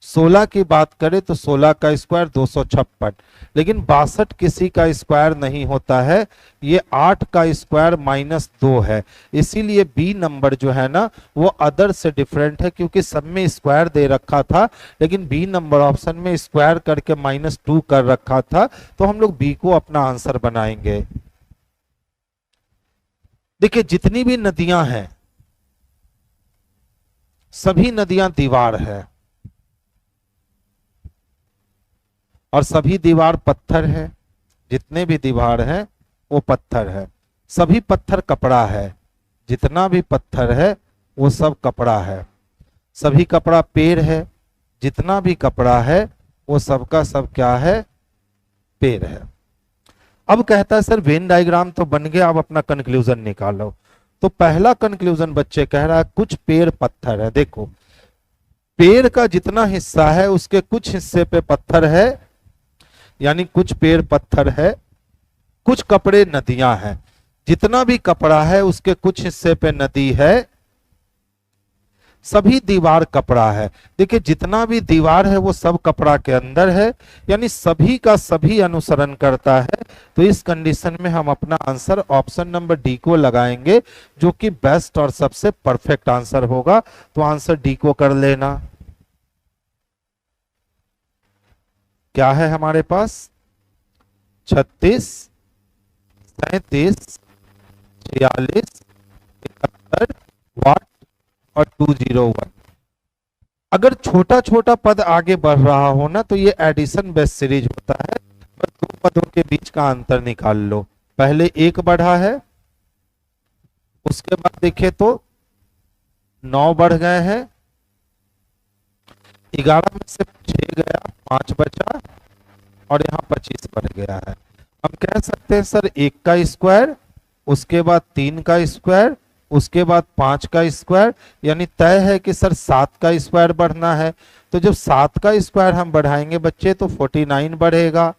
16 की बात करें तो 16 का स्क्वायर 256, लेकिन 62 किसी का स्क्वायर नहीं होता है, ये 8 का स्क्वायर -2 है। इसीलिए बी नंबर जो है ना वो अदर से डिफरेंट है, क्योंकि सब में स्क्वायर दे रखा था लेकिन बी नंबर ऑप्शन में स्क्वायर करके -2 कर रखा था, तो हम लोग बी को अपना आंसर बनाएंगे। देखिए जितनी भी नदियां हैं सभी नदियां दीवार है और सभी दीवार पत्थर है, जितने भी दीवार है वो पत्थर है, सभी पत्थर कपड़ा है, जितना भी पत्थर है वो सब कपड़ा है, सभी कपड़ा पेड़ है, जितना भी कपड़ा है वो सबका सब क्या है, पेड़ है। अब कहता है सर वेन डायग्राम तो बन गया, अब अपना कंक्लूजन निकालो। तो पहला कंक्लूजन बच्चे कह रहा है कुछ पेड़ पत्थर है। देखो पेड़ का जितना हिस्सा है उसके कुछ हिस्से पे पत्थर है, यानी कुछ पेड़ पत्थर है, कुछ कपड़े नदियां हैं, जितना भी कपड़ा है उसके कुछ हिस्से पे नदी है, सभी दीवार कपड़ा है। देखिए जितना भी दीवार है वो सब कपड़ा के अंदर है, यानी सभी का सभी अनुसरण करता है। तो इस कंडीशन में हम अपना आंसर ऑप्शन नंबर डी को लगाएंगे, जो कि बेस्ट और सबसे परफेक्ट आंसर होगा। तो आंसर डी को कर लेना। क्या है हमारे पास 36, 37, 46, 71 वाट और 201। अगर छोटा छोटा पद आगे बढ़ रहा हो ना तो ये एडिशन बेस्ड सीरीज होता है, पर 2 पदों के बीच का अंतर निकाल लो। पहले 1 बढ़ा है, उसके बाद देखे तो 9 बढ़ गए हैं, 11 में से 6 गया, 5 बचा और यहाँ 25 बढ़ गया है। हम कह सकते हैं सर 1 का स्क्वायर, उसके बाद 3 का स्क्वायर, उसके बाद 5 का स्क्वायर, यानी तय है कि सर 7 का स्क्वायर बढ़ना है। तो जब 7 का स्क्वायर हम बढ़ाएंगे बच्चे तो 49 बढ़ेगा।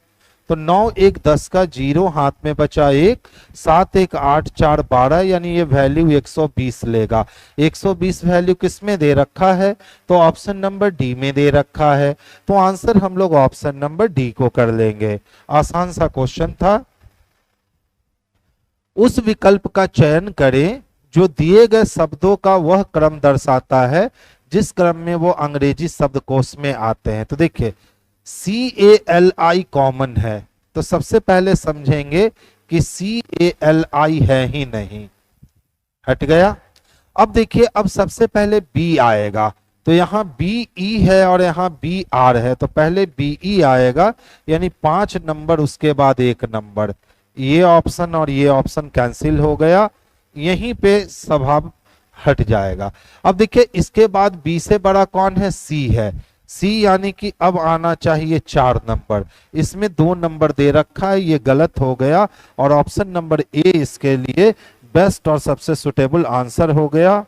तो 9 1 10 का 0 हाथ में बचा 1, 7 1 8 4 12, यानी ये वैल्यू 120 लेगा। 120 वैल्यू किस में दे रखा है, तो ऑप्शन नंबर डी में दे रखा है। तो आंसर हम लोग ऑप्शन नंबर डी को कर लेंगे। आसान सा क्वेश्चन था। उस विकल्प का चयन करें जो दिए गए शब्दों का वह क्रम दर्शाता है जिस क्रम में वो अंग्रेजी शब्दकोश में आते हैं। तो देखिए CALI कॉमन है, तो सबसे पहले समझेंगे कि CALI है ही नहीं, हट गया। अब देखिए अब सबसे पहले B आएगा, तो यहाँ BE है और यहाँ BR है, तो पहले BE आएगा, यानी 5 नंबर उसके बाद 1 नंबर। ये ऑप्शन और ये ऑप्शन कैंसिल हो गया, यहीं पे स्वभाव हट जाएगा। अब देखिए इसके बाद B से बड़ा कौन है, C है। C यानी कि अब आना चाहिए 4 नंबर, इसमें 2 नंबर दे रखा है, ये गलत हो गया और ऑप्शन नंबर ए इसके लिए बेस्ट और सबसे सुटेबल आंसर हो गया।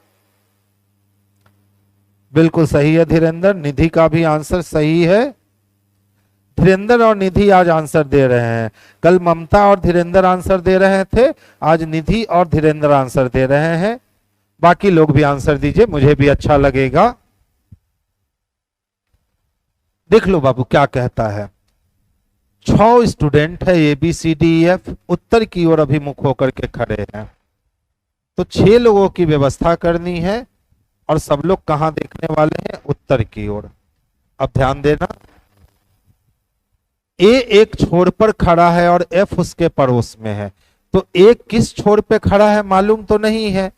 बिल्कुल सही है धीरेन्द्र, निधि का भी आंसर सही है। धीरेन्द्र और निधि आज आंसर दे रहे हैं, कल ममता और धीरेन्द्र आंसर दे रहे थे, आज निधि और धीरेन्द्र आंसर दे रहे हैं। बाकी लोग भी आंसर दीजिए, मुझे भी अच्छा लगेगा। देख लो बाबू क्या कहता है। 6 स्टूडेंट है ABCDEF, उत्तर की ओर अभिमुख होकर के खड़े हैं, तो 6 लोगों की व्यवस्था करनी है और सब लोग कहां देखने वाले हैं, उत्तर की ओर। अब ध्यान देना, A एक छोर पर खड़ा है और F उसके पड़ोस में है, तो A किस छोर पे खड़ा है मालूम तो नहीं है,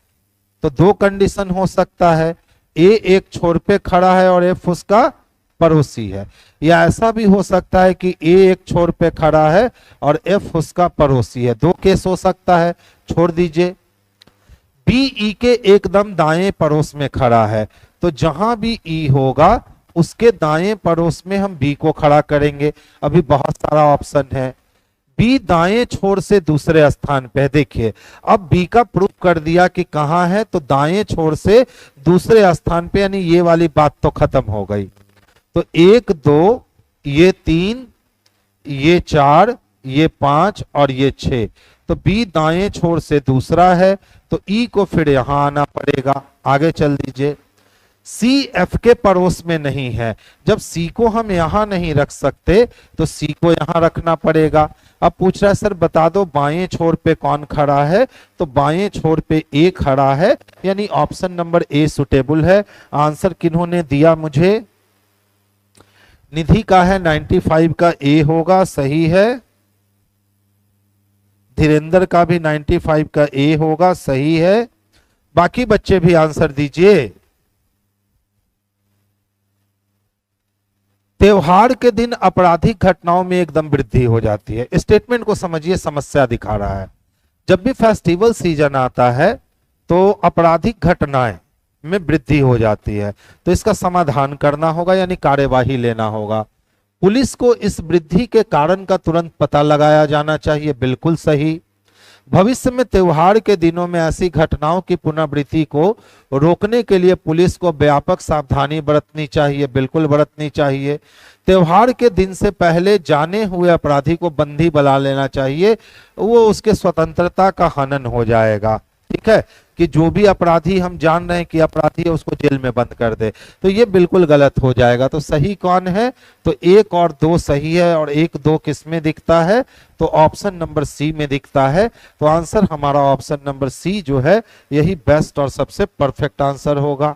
तो 2 कंडीशन हो सकता है, A एक छोर पे खड़ा है और F उसका पड़ोसी है, या ऐसा भी हो सकता है कि A एक छोर पे खड़ा है और F उसका पड़ोसी है। 2 केस हो सकता है, छोड़ दीजिए। B E के एकदम दाएं पड़ोस में खड़ा है, तो जहां भी E होगा उसके दाएं पड़ोस में हम B को खड़ा करेंगे। अभी बहुत सारा ऑप्शन है, B दाएं छोर से दूसरे स्थान पे है। देखिए अब B का प्रूफ कर दिया कि कहां है, तो दाएं छोर से दूसरे स्थान पे, यानी ये वाली बात तो खत्म हो गई। तो 1 2 ये 3 ये 4 ये 5 और ये 6, तो बी दाएं छोर से दूसरा है, तो ई को फिर यहां आना पड़ेगा। आगे चल दीजिए। सी एफ के पड़ोस में नहीं है, जब सी को हम यहां नहीं रख सकते तो सी को यहां रखना पड़ेगा। अब पूछ रहा है सर बता दो बाएं छोर पे कौन खड़ा है, तो बाएं छोर पे ए खड़ा है, यानी ऑप्शन नंबर ए सुटेबल है। आंसर किन्होंने दिया मुझे? निधि का है 95 का ए होगा, सही है। धीरेन्द्र का भी 95 का ए होगा, सही है। बाकी बच्चे भी आंसर दीजिए। त्योहार के दिन आपराधिक घटनाओं में एकदम वृद्धि हो जाती है। स्टेटमेंट को समझिए, समस्या दिखा रहा है। जब भी फेस्टिवल सीजन आता है तो आपराधिक घटनाएं में वृद्धि हो जाती है, तो इसका समाधान करना होगा, यानी कार्यवाही लेना होगा। पुलिस को इस वृद्धि के कारण का तुरंत पता लगाया जाना चाहिए, बिल्कुल सही। भविष्य में त्योहार के दिनों में ऐसी घटनाओं की पुनरावृत्ति को रोकने के लिए पुलिस को व्यापक सावधानी बरतनी चाहिए, बिल्कुल बरतनी चाहिए। त्योहार के दिन से पहले जाने हुए अपराधी को बंदी बना लेना चाहिए, वो उसके स्वतंत्रता का हनन हो जाएगा। ठीक है, कि जो भी अपराधी हम जान रहे हैं कि अपराधी है उसको जेल में बंद कर दे, तो ये बिल्कुल गलत हो जाएगा। तो सही कौन है? तो 1 और 2 सही है, और 1 2 किस में दिखता है? तो ऑप्शन नंबर सी में दिखता है। तो आंसर हमारा ऑप्शन नंबर सी जो है यही बेस्ट और सबसे परफेक्ट आंसर होगा।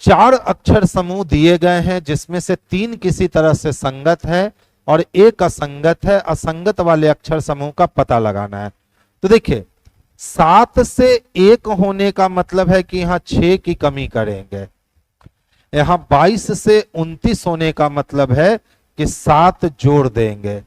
4 अक्षर समूह दिए गए हैं, जिसमें से 3 किसी तरह से संगत है और 1 असंगत है। असंगत वाले अक्षर समूह का पता लगाना है। तो देखिए 7 से 1 होने का मतलब है कि यहां 6 की कमी करेंगे। यहां 22 से 29 होने का मतलब है कि 7 जोड़ देंगे।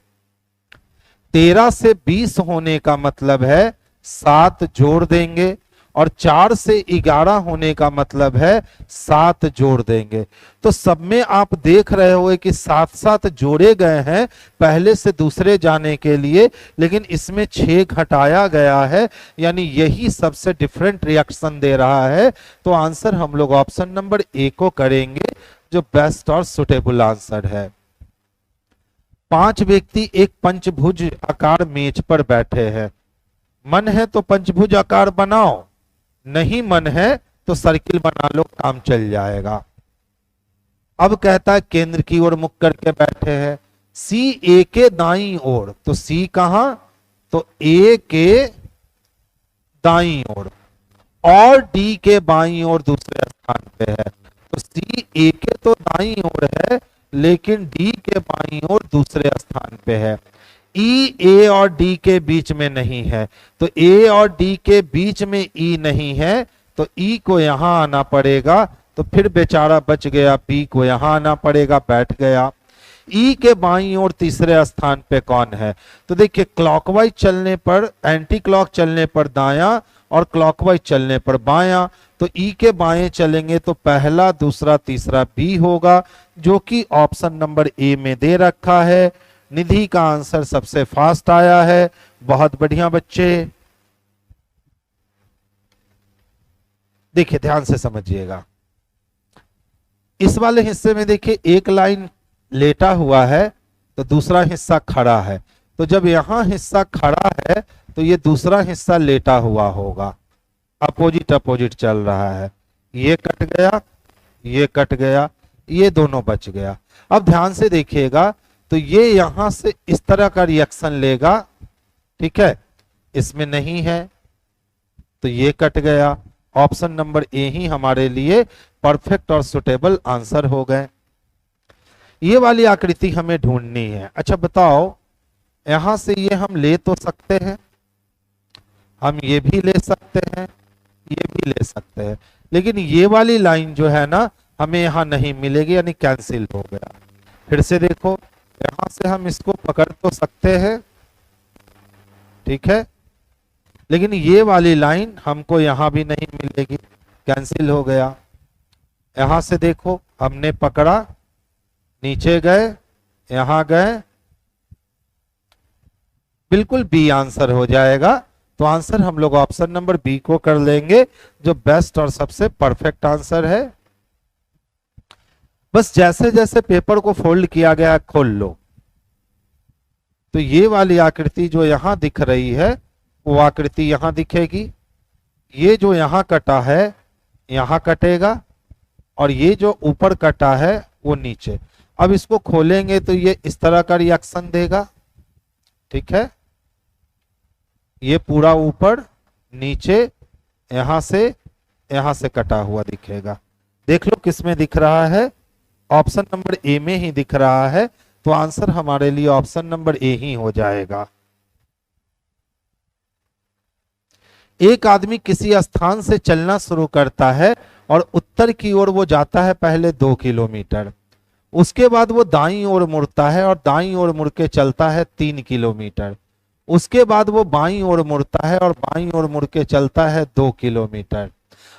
13 से 20 होने का मतलब है 7 जोड़ देंगे, और 4 से 11 होने का मतलब है 7 जोड़ देंगे। तो सब में आप देख रहे हो कि 7 जोड़े गए हैं पहले से दूसरे जाने के लिए, लेकिन इसमें 6 घटाया गया है, यानी यही सबसे डिफरेंट रिएक्शन दे रहा है। तो आंसर हम लोग ऑप्शन नंबर ए को करेंगे, जो बेस्ट और सुटेबल आंसर है। 5 व्यक्ति एक पंचभुज आकार मेज पर बैठे हैं। मन है तो पंचभुज आकार बनाओ, नहीं मन है तो सर्किल बना लो, काम चल जाएगा। अब कहता है केंद्र की ओर मुख करके बैठे हैं। सी ए के दाईं ओर, तो सी कहां? तो ए के दाईं ओर, और डी के बाईं ओर दूसरे स्थान पे है। तो सी ए के तो दाईं ओर है, लेकिन डी के बाईं ओर दूसरे स्थान पे है। ई ए और डी के बीच में नहीं है, तो ए और डी के बीच में ई नहीं है, तो ई को यहां आना पड़ेगा। तो फिर बेचारा बच गया, बी को यहां आना पड़ेगा, बैठ गया। ई के बाईं ओर तीसरे स्थान पे कौन है? तो देखिए क्लॉकवाइज चलने पर, एंटी क्लॉक चलने पर दायां, और क्लॉकवाइज चलने पर बायां। तो ई के बाएं चलेंगे तो पहला, दूसरा, तीसरा बी होगा, जो कि ऑप्शन नंबर ए में दे रखा है। निधि का आंसर सबसे फास्ट आया है, बहुत बढ़िया बच्चे। देखिए ध्यान से समझिएगा, इस वाले हिस्से में देखिए एक लाइन लेटा हुआ है तो दूसरा हिस्सा खड़ा है। तो जब यहां हिस्सा खड़ा है तो ये दूसरा हिस्सा लेटा हुआ होगा, अपोजिट अपोजिट चल रहा है। ये कट गया, ये कट गया, ये दोनों बच गया। अब ध्यान से देखिएगा, तो ये यहां से इस तरह का रिएक्शन लेगा, ठीक है, इसमें नहीं है, तो ये कट गया। ऑप्शन नंबर ए ही हमारे लिए परफेक्ट और सुटेबल आंसर हो गए। ये वाली आकृति हमें ढूंढनी है। अच्छा बताओ, यहां से ये हम ले तो सकते हैं, हम ये भी ले सकते हैं, ये भी ले सकते हैं, लेकिन ये वाली लाइन जो है ना हमें यहां नहीं मिलेगी, यानी कैंसिल हो गया। फिर से देखो, यहां से हम इसको पकड़ तो सकते हैं, ठीक है, लेकिन ये वाली लाइन हमको यहां भी नहीं मिलेगी, कैंसिल हो गया। यहां से देखो, हमने पकड़ा, नीचे गए, यहां गए, बिल्कुल बी आंसर हो जाएगा। तो आंसर हम लोग ऑप्शन नंबर बी को कर लेंगे, जो बेस्ट और सबसे परफेक्ट आंसर है। बस जैसे जैसे पेपर को फोल्ड किया गया है खोल लो, तो ये वाली आकृति जो यहां दिख रही है वो आकृति यहां दिखेगी, ये जो यहां कटा है यहां कटेगा, और ये जो ऊपर कटा है वो नीचे। अब इसको खोलेंगे तो ये इस तरह का रिएक्शन देगा, ठीक है, ये पूरा ऊपर नीचे यहां से कटा हुआ दिखेगा। देख लो किसमें दिख रहा है, ऑप्शन नंबर ए में ही दिख रहा है, तो आंसर हमारे लिए ऑप्शन नंबर ए ही हो जाएगा। एक आदमी किसी स्थान से चलना शुरू करता है और उत्तर की ओर वो जाता है पहले 2 किलोमीटर, उसके बाद वो दाईं ओर मुड़ता है और दाईं ओर मुड़ के चलता है 3 किलोमीटर, उसके बाद वो बाईं ओर मुड़ता है और बाईं ओर मुड़ के चलता है 2 किलोमीटर।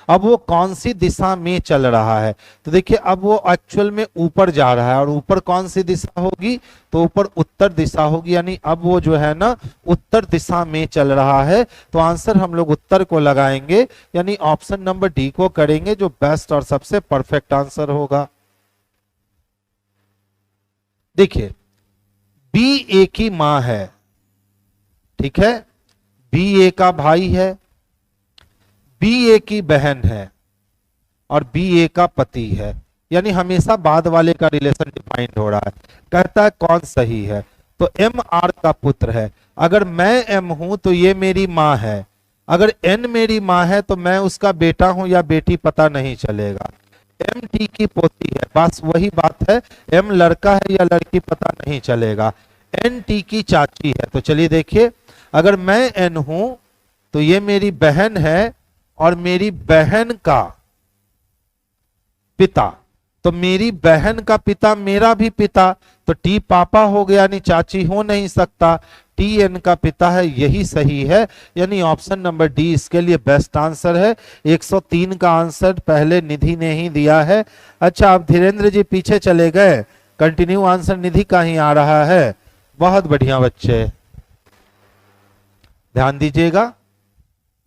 अब वो कौन सी दिशा में चल रहा है, तो देखिए अब वो एक्चुअल में ऊपर जा रहा है, और ऊपर कौन सी दिशा होगी, तो ऊपर उत्तर दिशा होगी, यानी अब वो जो है ना उत्तर दिशा में चल रहा है। तो आंसर हम लोग उत्तर को लगाएंगे, यानी ऑप्शन नंबर डी को करेंगे, जो बेस्ट और सबसे परफेक्ट आंसर होगा। देखिए बी ए की मां है, ठीक है, बी ए का भाई है, बी ए की बहन है, और बी ए का पति है, यानी हमेशा बाद वाले का रिलेशन डिफाइंड हो रहा है। कहता है कौन सही है, तो एम आर का पुत्र है। अगर मैं एम हूं तो ये मेरी मां है, अगर एन मेरी मां है तो मैं उसका बेटा हूं या बेटी पता नहीं चलेगा। एम टी की पोती है, बस वही बात है, एम लड़का है या लड़की पता नहीं चलेगा। एन टी की चाची है, तो चलिए देखिए, अगर मैं एन हूं तो ये मेरी बहन है और मेरी बहन का पिता, तो मेरी बहन का पिता मेरा भी पिता, तो टी पापा हो गया, यानी चाची हो नहीं सकता, टी एन का पिता है, यही सही है, यानी ऑप्शन नंबर डी इसके लिए बेस्ट आंसर है। 103 का आंसर पहले निधि ने ही दिया है। अच्छा, अब धीरेन्द्र जी पीछे चले गए, कंटिन्यू आंसर निधि का ही आ रहा है। बहुत बढ़िया बच्चे, ध्यान दीजिएगा,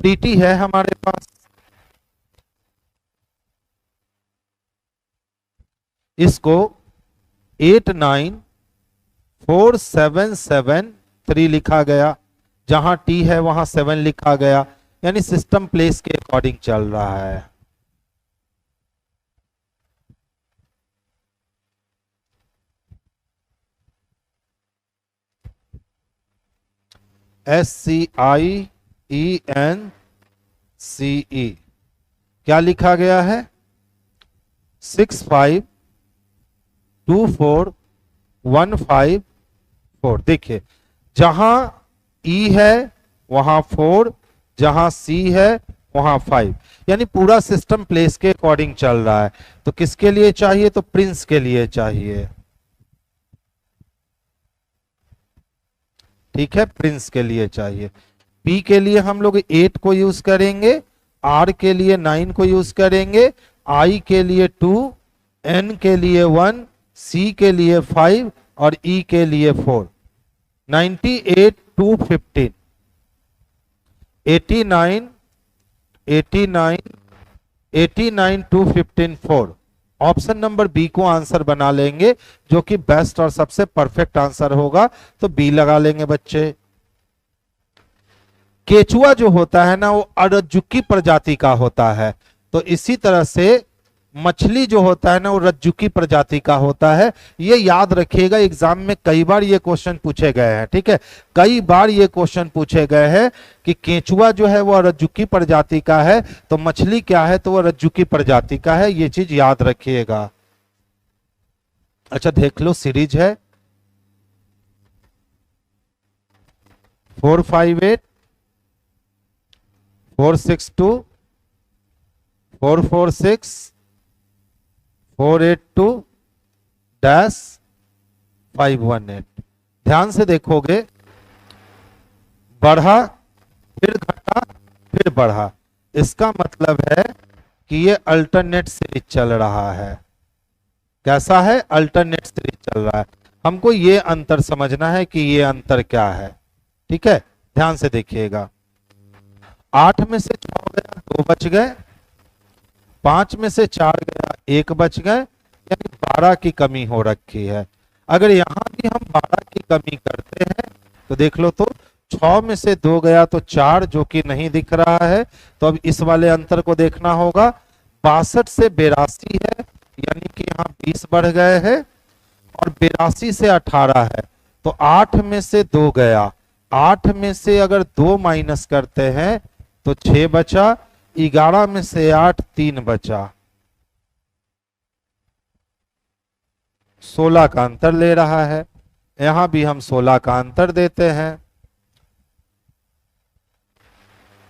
प्रीति है हमारे पास, इसको 894773 लिखा गया, जहां टी है वहां 7 लिखा गया, यानी सिस्टम प्लेस के अकॉर्डिंग चल रहा है। SCIENCE क्या लिखा गया है, 6524154। देखिए जहां E है वहां 4, जहां C है वहां 5, यानी पूरा सिस्टम प्लेस के अकॉर्डिंग चल रहा है। तो किसके लिए चाहिए, तो प्रिंस के लिए चाहिए, ठीक है, प्रिंस के लिए चाहिए। P के लिए हम लोग 8 को यूज करेंगे, R के लिए 9 को यूज करेंगे, I के लिए 2, N के लिए 1, C के लिए 5 और E के लिए 4। 98 215 89 215 4, ऑप्शन नंबर बी को आंसर बना लेंगे, जो कि बेस्ट और सबसे परफेक्ट आंसर होगा, तो बी लगा लेंगे बच्चे। केचुआ जो होता है ना वो अरजुकी प्रजाति का होता है, तो इसी तरह से मछली जो होता है ना वो रज्जुकी प्रजाति का होता है। ये याद रखिएगा, एग्जाम में कई बार ये क्वेश्चन पूछे गए हैं, ठीक है, कई बार ये क्वेश्चन पूछे गए हैं कि केचुआ जो है वो रज्जुकी प्रजाति का है, तो मछली क्या है, तो वो रज्जुकी प्रजाति का है, ये चीज याद रखिएगा। अच्छा देख लो, सीरीज है 458 462 446 482-518। ध्यान से देखोगे, बढ़ा फिर घटा फिर बढ़ा, इसका मतलब है कि ये अल्टरनेट सीरीज चल रहा है। कैसा है, अल्टरनेट सीरीज चल रहा है। हमको ये अंतर समझना है कि ये अंतर क्या है, ठीक है, ध्यान से देखिएगा। 8 में से 6 गया 2 बच गए, 5 में से 4 गया 1 बच गए, यानी 12 की कमी हो रखी है। अगर यहां भी हम 12 की कमी करते हैं तो देख लो, तो 6 में से 2 गया तो 4, जो कि नहीं दिख रहा है। तो अब इस वाले अंतर को देखना होगा। 62 से 82 है, यानी कि यहाँ 20 बढ़ गए हैं, और 82 से 18 है, तो 8 में से 2 गया। 8 में से अगर 2 माइनस करते हैं तो 6 बचा। 11 में से 8, 3 बचा। 16 का अंतर ले रहा है। यहां भी हम 16 का अंतर देते हैं।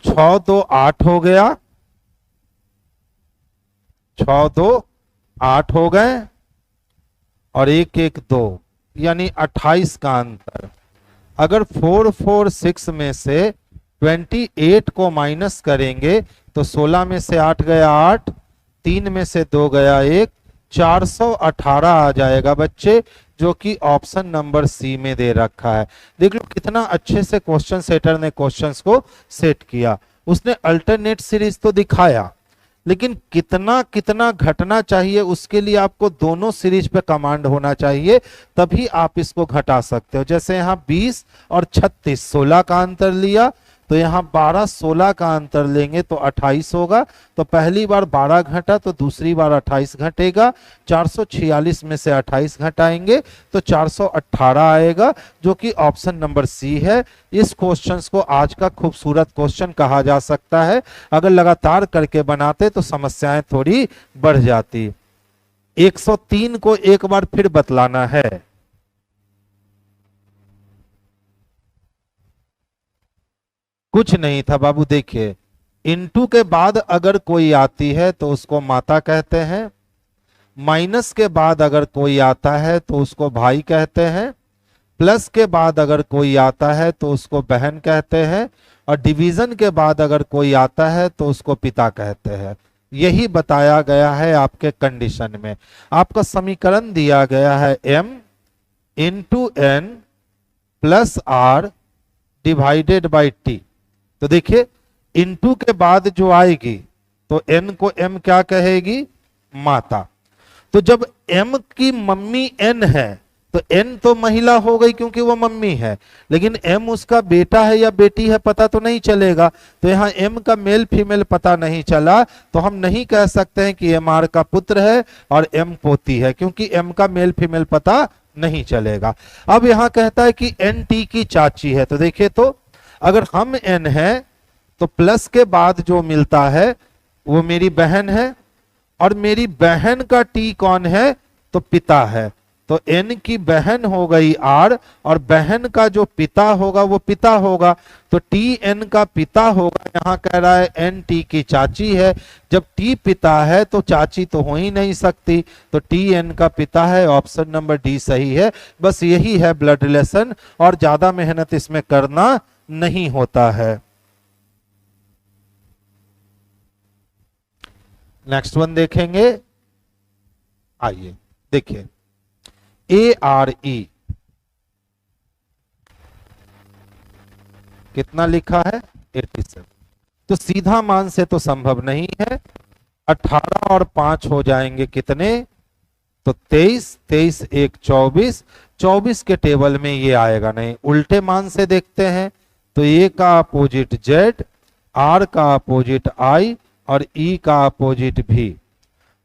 6 2 8 हो गया, 6 2 8 हो गए, और 1 1 2, यानी 28 का अंतर। अगर 4 4 6 में से 28 को माइनस करेंगे तो 16 में से 8 गया 8, 3 में से 2 गया 1, 418 आ जाएगा बच्चे, जो कि ऑप्शन नंबर सी में दे रखा है। देख लो कितना अच्छे से क्वेश्चन सेटर ने क्वेश्चंस को सेट किया। उसने अल्टरनेट सीरीज तो दिखाया, लेकिन कितना कितना घटना चाहिए उसके लिए आपको दोनों सीरीज पे कमांड होना चाहिए, तभी आप इसको घटा सकते हो। जैसे यहाँ 20 और 36, 16 का अंतर लिया, तो यहाँ 12 16 का अंतर लेंगे तो 28 होगा। तो पहली बार 12 घटा तो दूसरी बार 28 घटेगा। 446 में से 28 घटाएंगे तो 418 आएगा, जो कि ऑप्शन नंबर सी है। इस क्वेश्चन को आज का खूबसूरत क्वेश्चन कहा जा सकता है। अगर लगातार करके बनाते तो समस्याएं थोड़ी बढ़ जाती। 103 को एक बार फिर बतलाना है। कुछ नहीं था बाबू, देखिए, इनटू के बाद अगर कोई आती है तो उसको माता कहते हैं, माइनस के बाद अगर कोई आता है तो उसको भाई कहते हैं, प्लस के बाद अगर कोई आता है तो उसको बहन कहते हैं, और डिवीजन के बाद अगर कोई आता है तो उसको पिता कहते हैं। यही बताया गया है आपके कंडीशन में। आपका समीकरण दिया गया है m into N plus R divided by T. तो देखिए, इनटू के बाद जो आएगी तो n को m क्या कहेगी? माता। तो जब m की मम्मी n है तो n तो महिला हो गई क्योंकि वो मम्मी है, लेकिन m उसका बेटा है या बेटी है पता तो नहीं चलेगा। तो यहाँ m का मेल फीमेल पता नहीं चला, तो हम नहीं कह सकते हैं कि m r का पुत्र है और m पोती है, क्योंकि m का मेल फीमेल पता नहीं चलेगा। अब यहाँ कहता है कि n t की चाची है। तो देखिए, तो अगर हम n है तो प्लस के बाद जो मिलता है वो मेरी बहन है, और मेरी बहन का t कौन है? तो पिता है। तो n की बहन हो गई r, और बहन का जो पिता होगा वो पिता होगा। तो t n का पिता होगा। यहाँ कह रहा है n t की चाची है। जब t पिता है तो चाची तो हो ही नहीं सकती, तो t n का पिता है। ऑप्शन नंबर डी सही है। बस यही है ब्लड रिलेशन, और ज्यादा मेहनत इसमें करना नहीं होता है। नेक्स्ट वन देखेंगे। आइए देखिए, ARE कितना लिखा है? 87। तो सीधा मान से तो संभव नहीं है। 18 और 5 हो जाएंगे कितने? तो 23, 23 1 24, 24 के टेबल में ये आएगा नहीं। उल्टे मान से देखते हैं तो A का अपोजिट Z, R का अपोजिट I, और E का अपोजिट V।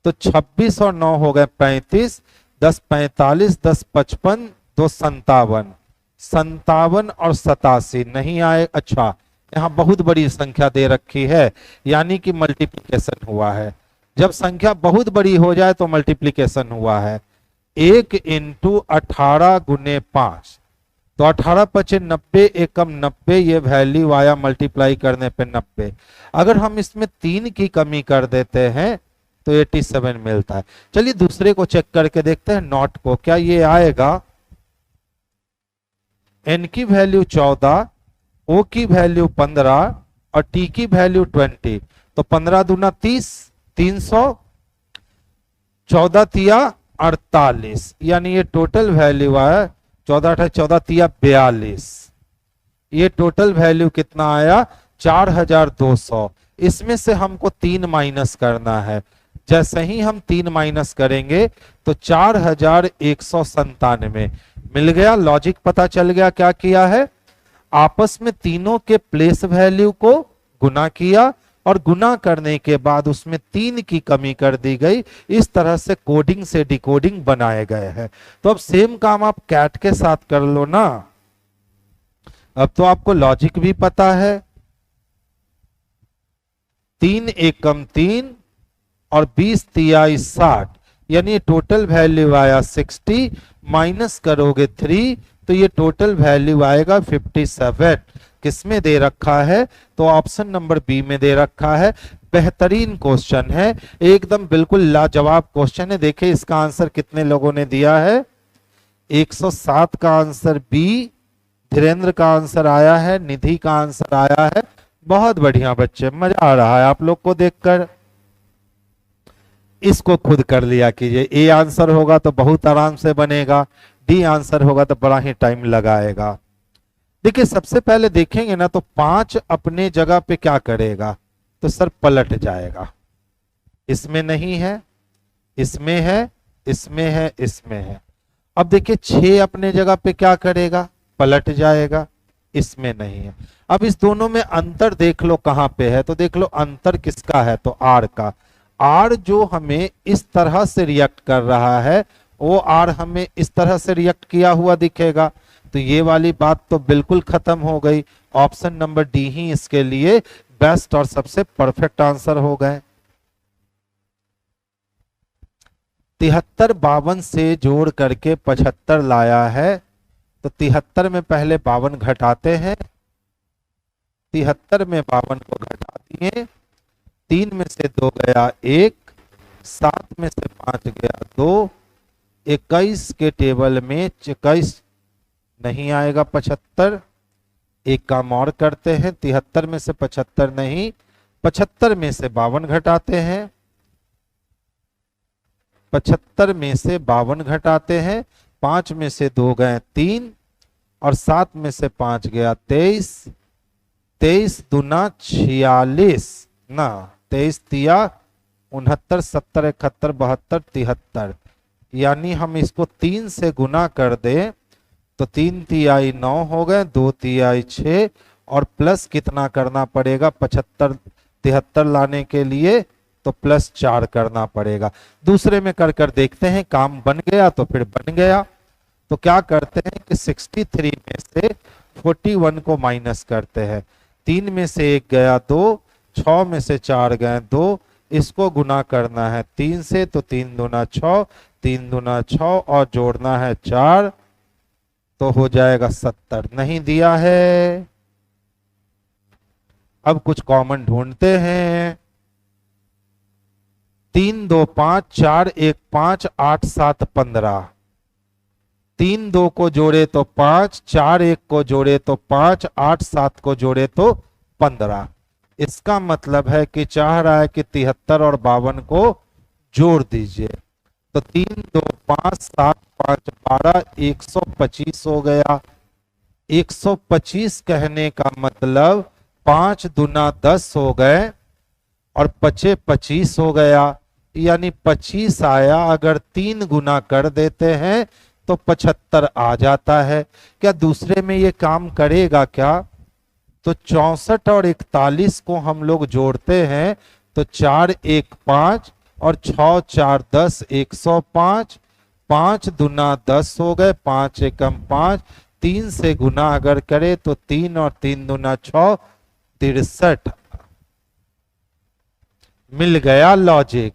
तो 26 और 9 हो गए 35, 10 45, 10 55, 2 57, 57 और 87 नहीं आए। अच्छा, यहाँ बहुत बड़ी संख्या दे रखी है, यानी कि मल्टीप्लिकेशन हुआ है। जब संख्या बहुत बड़ी हो जाए तो मल्टीप्लिकेशन हुआ है। 1 इंटू 18 गुने 5, तो 18 पचे 90, एकम 90, ये वैल्यू आया मल्टीप्लाई करने पे 90। अगर हम इसमें 3 की कमी कर देते हैं तो 87 मिलता है। चलिए दूसरे को चेक करके देखते हैं, नॉट को। क्या ये आएगा? n की वैल्यू 14, o की वैल्यू 15 और t की वैल्यू 20। तो 15 दूना 30, 300, 14 तिया 48, यानी ये टोटल वैल्यू आया 14 14 तिया 42। ये टोटल वैल्यू कितना आया? 4200। इसमें से हमको 3 माइनस करना है। जैसे ही हम 3 माइनस करेंगे तो 4197 मिल गया। लॉजिक पता चल गया क्या किया है, आपस में तीनों के प्लेस वैल्यू को गुना किया और गुना करने के बाद उसमें 3 की कमी कर दी गई। इस तरह से कोडिंग से डिकोडिंग बनाए गए हैं। तो अब सेम काम आप कैट के साथ कर लो ना। अब तो आपको लॉजिक भी पता है, 3 एकम 3 और 20 तिहाई 60, यानी टोटल वैल्यू आया 60, माइनस करोगे 3 तो ये टोटल वैल्यू आएगा 57। किसमें दे रखा है, तो ऑप्शन नंबर बी में दे रखा है। बेहतरीन क्वेश्चन है, एकदम बिल्कुल लाजवाब क्वेश्चन है। देखिए इसका आंसर कितने लोगों ने दिया है, 107 का आंसर बी, धीरेन्द्र का आंसर आया है, निधि का आंसर आया है। बहुत बढ़िया बच्चे, मजा आ रहा है आप लोग को देखकर। इसको खुद कर लिया कीजिए, ए आंसर होगा तो बहुत आराम से बनेगा, डी आंसर होगा तो बड़ा ही टाइम लगाएगा। देखिए सबसे पहले देखेंगे ना तो 5 अपने जगह पे क्या करेगा, तो सर पलट जाएगा। इसमें नहीं है, इसमें है, इसमें है, इसमें है। अब देखिए 6 अपने जगह पे क्या करेगा, पलट जाएगा, इसमें नहीं है। अब इस दोनों में अंतर देख लो कहां पे है, तो देख लो अंतर किसका है, तो आर का। आर जो हमें इस तरह से रिएक्ट कर रहा है, वो आर हमें इस तरह से रिएक्ट किया हुआ दिखेगा। तो ये वाली बात तो बिल्कुल खत्म हो गई। ऑप्शन नंबर डी ही इसके लिए बेस्ट और सबसे परफेक्ट आंसर हो गए। 73 52 से जोड़ करके 75 लाया है, तो 73 में पहले 52 घटाते हैं, 73 में 52 को घटा दिए, 3 में से 2 गया 1, 7 में से 5 गया 2, 21 के टेबल में 21 नहीं आएगा 75। एक काम और करते हैं, 73 में से 75 नहीं, 75 में से 52 घटाते हैं, 75 में से 52 घटाते हैं, 5 में से 2 गए 3 और 7 में से 5 गया 23, 23 दूना 46 ना, 23 तिया 69, 70 71 72 73, यानी हम इसको 3 से गुना कर दें तो 3 तिहाई 9 हो गए, 2 तिहाई 6 और प्लस कितना करना पड़ेगा, 75 73 लाने के लिए तो प्लस 4 करना पड़ेगा। दूसरे में कर कर देखते हैं, काम बन गया तो फिर बन गया। तो क्या करते हैं कि 63 में से 41 को माइनस करते हैं, 3 में से 1 गया 2, 6 में से 4 गए 2, इसको गुना करना है 3 से, तो 3 दूना 6, 3 दूना 6 और जोड़ना है 4 तो हो जाएगा 70। नहीं दिया है। अब कुछ कॉमन ढूंढते हैं, 3 2 5 4 1 5 8 7 15, 3 2 को जोड़े तो 5, 4 1 को जोड़े तो 5, 8 7 को जोड़े तो 15। इसका मतलब है कि चाह रहा है कि 73 और 52 को जोड़ दीजिए। तो 3 2 5 7 5 12 125 हो गया। 125 कहने का मतलब 5 दूना 10 हो गए और 5 25 हो गया, यानी 25 आया। अगर 3 गुना कर देते हैं तो 75 आ जाता है। क्या दूसरे में ये काम करेगा क्या? तो 64 और 41 को हम लोग जोड़ते हैं तो 4 1 5 और 6 4 10 105, 5 दूना 10 हो गए, 5 एकम 5, 3 से गुना अगर करे तो 3 और 3 दूना 6 63। मिल गया लॉजिक,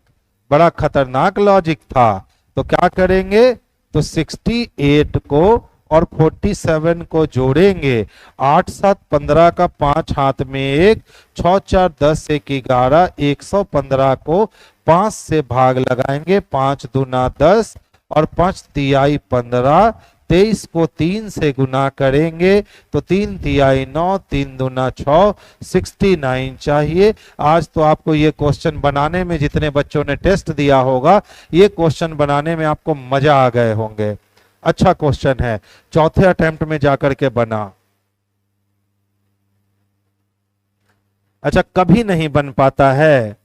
बड़ा खतरनाक लॉजिक था। तो क्या करेंगे, तो 68 को और 47 को जोड़ेंगे, 8 7 15 का 5 हाथ में 1, 6 4 10 1 11, 115 को 5 से भाग लगाएंगे, 5 दूना 10 और 5 तिहाई 15, 23 को 3 से गुना करेंगे तो 3 तिहाई 9, 3 दूना 6, 69 चाहिए। आज तो आपको ये क्वेश्चन बनाने में, जितने बच्चों ने टेस्ट दिया होगा, ये क्वेश्चन बनाने में आपको मजा आ गए होंगे। अच्छा क्वेश्चन है, चौथे अटेम्प्ट में जाकर के बना। अच्छा, कभी नहीं बन पाता है,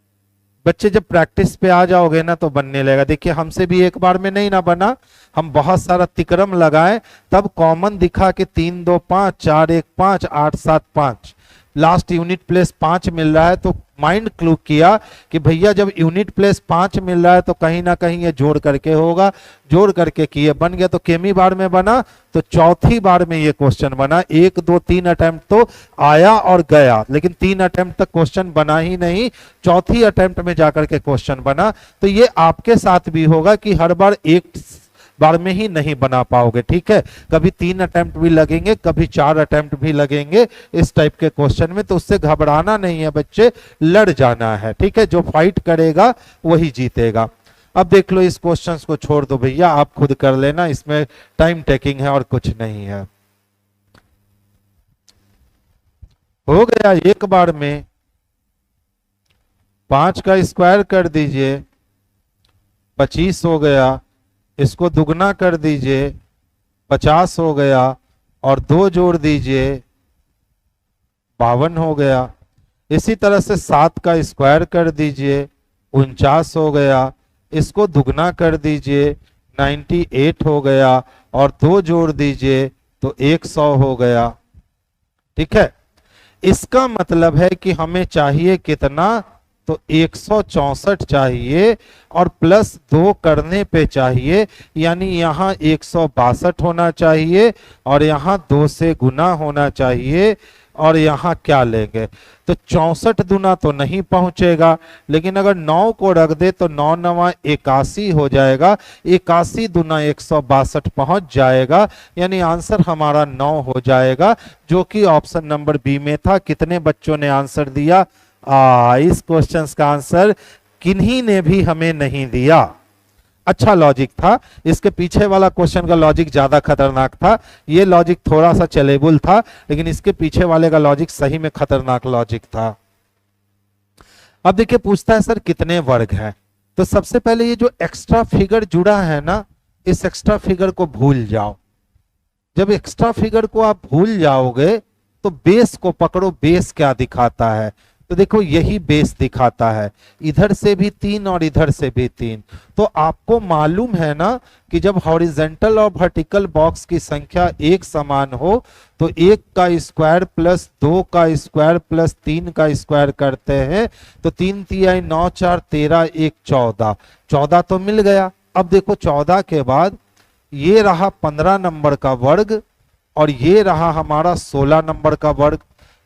बच्चे जब प्रैक्टिस पे आ जाओगे ना तो बनने लगेगा। देखिए हमसे भी एक बार में नहीं ना बना, हम बहुत सारा तिक्रम लगाए, तब कॉमन दिखा कि 3 2 5 4 1 5 8 7 5, लास्ट यूनिट प्लेस 5 मिल रहा है, तो माइंड क्लू किया कि भैया जब यूनिट प्लेस 5 मिल रहा है तो कहीं ना कहीं ये जोड़ करके होगा, जोड़ करके किए बन गया। तो केमी बार में बना, तो चौथी बार में ये क्वेश्चन बना। 1 2 3 अटेम्प्ट तो आया और गया, लेकिन 3 अटेम्प्ट तक क्वेश्चन बना ही नहीं, चौथी अटेम्प्ट में जाकर के क्वेश्चन बना। तो ये आपके साथ भी होगा कि हर बार एक बार में ही नहीं बना पाओगे, ठीक है, कभी 3 अटेम्प्ट भी लगेंगे, कभी 4 अटेम्प्ट भी लगेंगे इस टाइप के क्वेश्चन में। तो उससे घबराना नहीं है बच्चे, लड़ जाना है, ठीक है, जो फाइट करेगा वही जीतेगा। अब देख लो, इस क्वेश्चन को छोड़ दो भैया, आप खुद कर लेना, इसमें टाइम टेकिंग है और कुछ नहीं है। हो गया एक बार में, 5 का स्क्वायर कर दीजिए, 25 हो गया, इसको दुगना कर दीजिए, 50 हो गया, और 2 जोड़ दीजिए, 52 हो गया। इसी तरह से 7 का स्क्वायर कर दीजिए, 49 हो गया, इसको दुगना कर दीजिए, 98 हो गया, और 2 जोड़ दीजिए तो 100 हो गया, ठीक है। इसका मतलब है कि हमें चाहिए कितना, तो 164 चाहिए, और प्लस 2 करने पे चाहिए, यानी यहां 162 होना चाहिए, और यहां 2 से गुना होना चाहिए, और यहां क्या लेंगे, तो 64 दुना तो नहीं पहुंचेगा, लेकिन अगर 9 को रख दे तो 9 9 81 हो जाएगा, 81 दुना 162 पहुंच जाएगा, यानी आंसर हमारा 9 हो जाएगा, जो कि ऑप्शन नंबर बी में था। कितने बच्चों ने आंसर दिया? इस क्वेश्चन का आंसर किन्हीं ने भी हमें नहीं दिया। अच्छा लॉजिक था, इसके पीछे वाला क्वेश्चन का लॉजिक ज्यादा खतरनाक था, ये लॉजिक थोड़ा सा चलेबल था, लेकिन इसके पीछे वाले का लॉजिक सही में खतरनाक लॉजिक था। अब देखिए पूछता है सर कितने वर्ग हैं, तो सबसे पहले ये जो एक्स्ट्रा फिगर जुड़ा है ना, इस एक्स्ट्रा फिगर को भूल जाओ। जब एक्स्ट्रा फिगर को आप भूल जाओगे तो बेस को पकड़ो, बेस क्या दिखाता है, तो देखो यही बेस दिखाता है, इधर से भी 3 और इधर से भी 3। तो आपको मालूम है ना कि जब हॉरिजेंटल और वर्टिकल बॉक्स की संख्या एक समान हो तो 1 का स्क्वायर प्लस 2 का स्क्वायर प्लस 3 का स्क्वायर करते हैं, तो 3 3 9 4 13 1 14, 14 तो मिल गया। अब देखो 14 के बाद ये रहा 15 नंबर का वर्ग, और ये रहा हमारा 16 नंबर का वर्ग,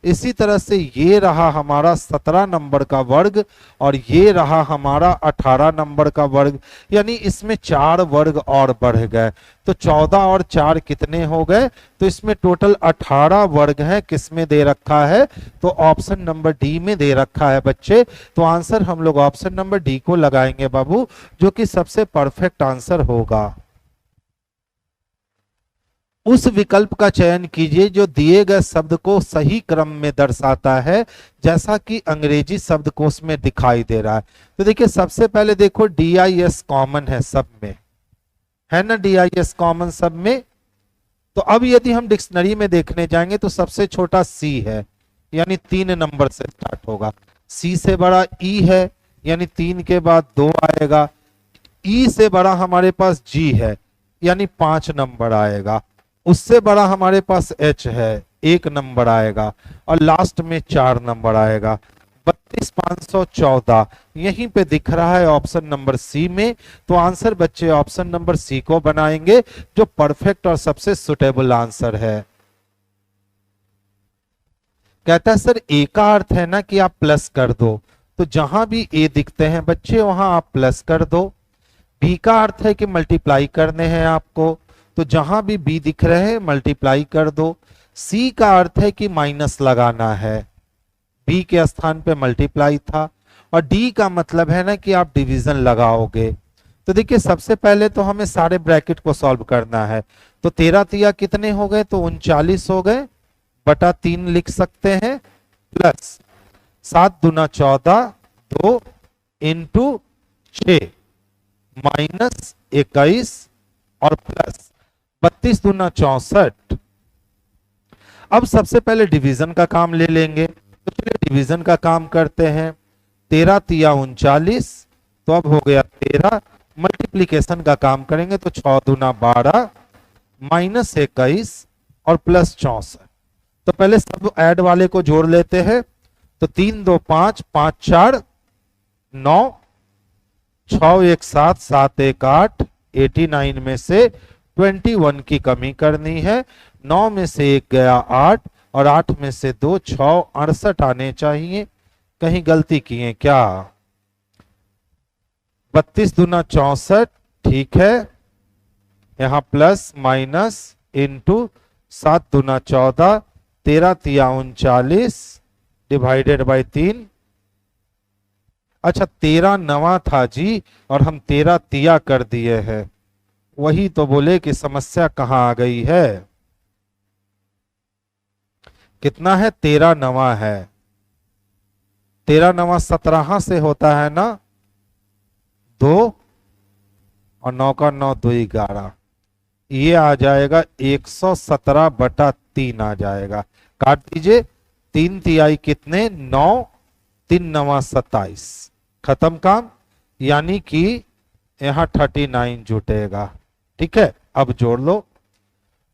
इसी तरह से ये रहा हमारा 17 नंबर का वर्ग, और ये रहा हमारा 18 नंबर का वर्ग, यानी इसमें 4 वर्ग और बढ़ गए। तो 14 और 4 कितने हो गए, तो इसमें टोटल 18 वर्ग हैं। किसमें दे रखा है, तो ऑप्शन नंबर डी में दे रखा है बच्चे। तो आंसर हम लोग ऑप्शन नंबर डी को लगाएंगे बाबू, जो कि सबसे परफेक्ट आंसर होगा। उस विकल्प का चयन कीजिए जो दिए गए शब्द को सही क्रम में दर्शाता है, जैसा कि अंग्रेजी शब्दकोश में दिखाई दे रहा है। तो देखिए सबसे पहले देखो DIS कॉमन है सब में, है ना, DIS कॉमन सब में। तो अब यदि हम डिक्शनरी में देखने जाएंगे तो सबसे छोटा C है, यानी 3 नंबर से स्टार्ट होगा। C से बड़ा E है, यानी 3 के बाद 2 आएगा। E से बड़ा हमारे पास G है, यानी 5 नंबर आएगा। उससे बड़ा हमारे पास H है, 1 नंबर आएगा, और लास्ट में 4 नंबर आएगा। 32,514 यहीं पे दिख रहा है ऑप्शन नंबर सी में। तो आंसर बच्चे ऑप्शन नंबर सी को बनाएंगे, जो परफेक्ट और सबसे सुटेबल आंसर है। कहता है सर ए का अर्थ है ना कि आप प्लस कर दो, तो जहां भी ए दिखते हैं बच्चे वहां आप प्लस कर दो। बी का अर्थ है कि मल्टीप्लाई करने हैं आपको, तो जहां भी बी दिख रहे हैं मल्टीप्लाई कर दो। सी का अर्थ है कि माइनस लगाना है, बी के स्थान पे मल्टीप्लाई था। और डी का मतलब है ना कि आप डिवीजन लगाओगे। तो देखिए सबसे पहले तो हमें सारे ब्रैकेट को सॉल्व करना है। तो 13 तिया कितने हो गए, तो 39 हो गए, बटा 3 लिख सकते हैं, प्लस 7 दूना 14, 2 इंटू 6 माइनस 21, और प्लस 32 दूना 64। अब सबसे पहले डिवीजन का काम ले लेंगे, तो चलिए डिवीजन का काम करते हैं। 13 तिया 39, तो अब हो गया 13। मल्टीप्लीकेशन का काम करेंगे तो 6 दूना 12 माइनस 21 और प्लस 64। तो पहले सब ऐड वाले को जोड़ लेते हैं। तो 3 2 5, 5 4 9, 6 1 7, 7 1 8, 89 में से 21 की कमी करनी है। 9 में से 1 गया 8 और 8 में से 2 6, 68 आने चाहिए। कहीं गलती किए क्या? 32 दूना 64, ठीक है। यहां प्लस माइनस इंटू 7 दूना 14, 13 तिया 39 डिवाइडेड बाई 3। अच्छा 13 नवा था जी और हम 13 तिया कर दिए हैं। वही तो बोले कि समस्या कहां आ गई है। कितना है? 13 नवा है। 13 नवा 17 से होता है ना, 2 और 9 का 9 2 11। ये आ जाएगा 117/3 आ जाएगा। काट दीजिए। 3 तिहाई कितने? 9, 3 नवा 27। खत्म काम। यानी कि यहां 39 जुटेगा। ठीक है, अब जोड़ लो।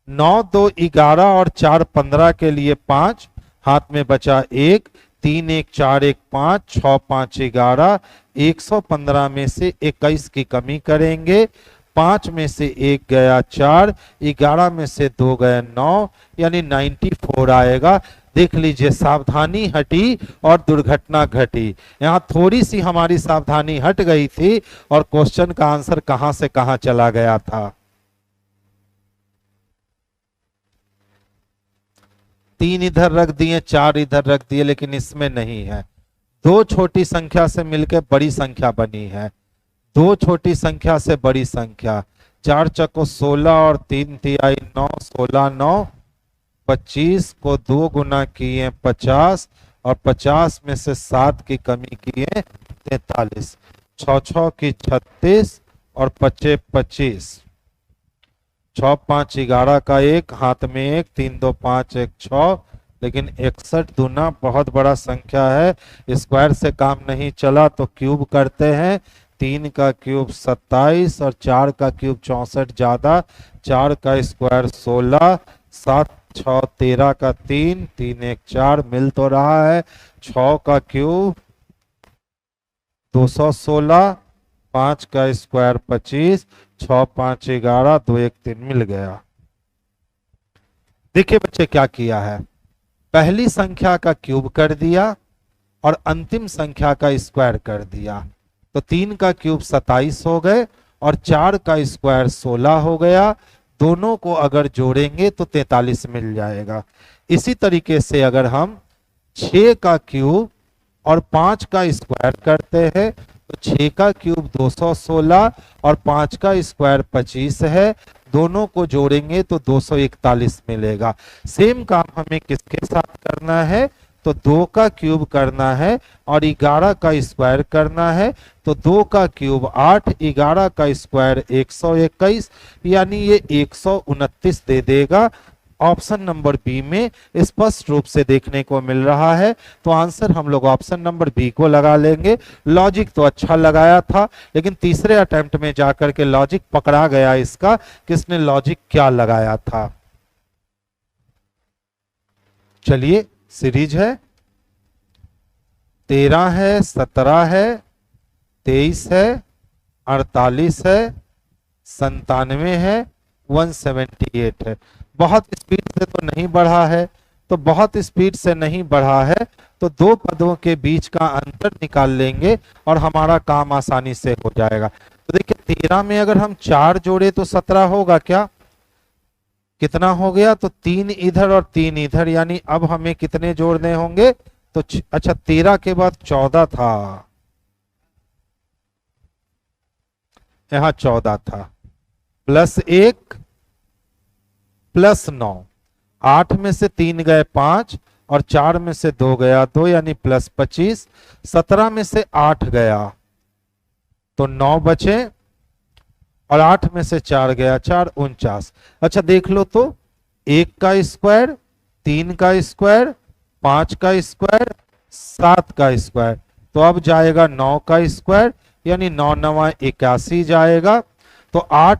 9 2 11 और 4 15 के लिए 5, हाथ में बचा 1, 3 1 4 1 5, 6 5 11। 115 में से 21 की कमी करेंगे। 5 में से 1 गया 4, 11 में से 2 गया 9, यानी 94 आएगा। देख लीजिए, सावधानी हटी और दुर्घटना घटी। यहां थोड़ी सी हमारी सावधानी हट गई थी और क्वेश्चन का आंसर कहां से कहां चला गया था। 3 इधर रख दिए, 4 इधर रख दिए, लेकिन इसमें नहीं है। 2 छोटी संख्या से मिलकर बड़ी संख्या बनी है। 2 छोटी संख्या से बड़ी संख्या। 4 चको 16 और 3 तिहाई 9, 16 9, 25 को 2 गुना किए 50 और 50 में से 7 की कमी किए 43। 6 6 की 36 और 5 25। 6 5 11 का 1, हाथ में 1, 3 2 5 1 6। लेकिन 61 दूना बहुत बड़ा संख्या है, स्क्वायर से काम नहीं चला तो क्यूब करते हैं। 3 का क्यूब 27 और 4 का क्यूब 64 ज्यादा। 4 का स्क्वायर 16, 7 6 13 का 3, 3 1 4 मिल तो रहा है। 6 का क्यूब 216, 5 का स्क्वायर 25, 6 5 11, 2 1 3 मिल गया। देखिए बच्चे क्या किया है, पहली संख्या का क्यूब कर दिया और अंतिम संख्या का स्क्वायर कर दिया। तो 3 का क्यूब 27 हो गए और 4 का स्क्वायर 16 हो गया। दोनों को अगर जोड़ेंगे तो 43 मिल जाएगा। इसी तरीके से अगर हम 6 का क्यूब और 5 का स्क्वायर करते हैं तो 6 का क्यूब 216 और 5 का स्क्वायर 25 है। दोनों को जोड़ेंगे तो 241 मिलेगा। सेम काम हमें किसके साथ करना है? तो 2 का क्यूब करना है और 11 का स्क्वायर करना है। तो 2 का क्यूब 8, 11 का स्क्वायर 121, यानी ये 129 दे देगा। ऑप्शन नंबर बी में स्पष्ट रूप से देखने को मिल रहा है। तो आंसर हम लोग ऑप्शन नंबर बी को लगा लेंगे। लॉजिक तो अच्छा लगाया था, लेकिन तीसरे अटेम्प्ट में जाकर के लॉजिक पकड़ा गया इसका, किसने लॉजिक क्या लगाया था। चलिए, सीरीज है, 13 है, 17 है, 23 है, 48 है, 97 है, 178 है। बहुत स्पीड से तो नहीं बढ़ा है, तो बहुत स्पीड से नहीं बढ़ा है तो 2 पदों के बीच का अंतर निकाल लेंगे और हमारा काम आसानी से हो जाएगा। तो देखिए 13 में अगर हम 4 जोड़े तो 17 होगा क्या? कितना हो गया? तो 3 इधर और 3 इधर, यानी अब हमें कितने जोड़ने होंगे? तो अच्छा 13 के बाद 14 था, यहां 14 था, प्लस 1 प्लस 9। 8 में से 3 गए 5 और 4 में से 2 गया 2, यानी प्लस 25। 17 में से 8 गया तो 9 बचे और 8 में से 4 गया 4, 49। अच्छा देख लो तो 1 का स्क्वायर, 3 का स्क्वायर, 5 का स्क्वायर, 7 का स्क्वायर, तो अब जाएगा 9 का स्क्वायर यानी 9 9 81 जाएगा। तो 8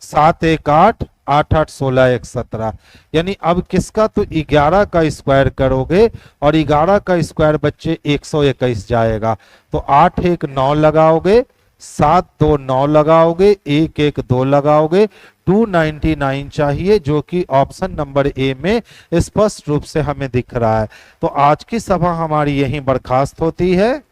7 1 8, 8 8 16 1 17, यानी अब किसका, तो 11 का स्क्वायर करोगे और 11 का स्क्वायर बच्चे 121 जाएगा। तो 8 1 9 लगाओगे, 7 2 9 लगाओगे, 1 1 2 लगाओगे, 299 चाहिए, जो कि ऑप्शन नंबर ए में स्पष्ट रूप से हमें दिख रहा है। तो आज की सभा हमारी यहीं बर्खास्त होती है।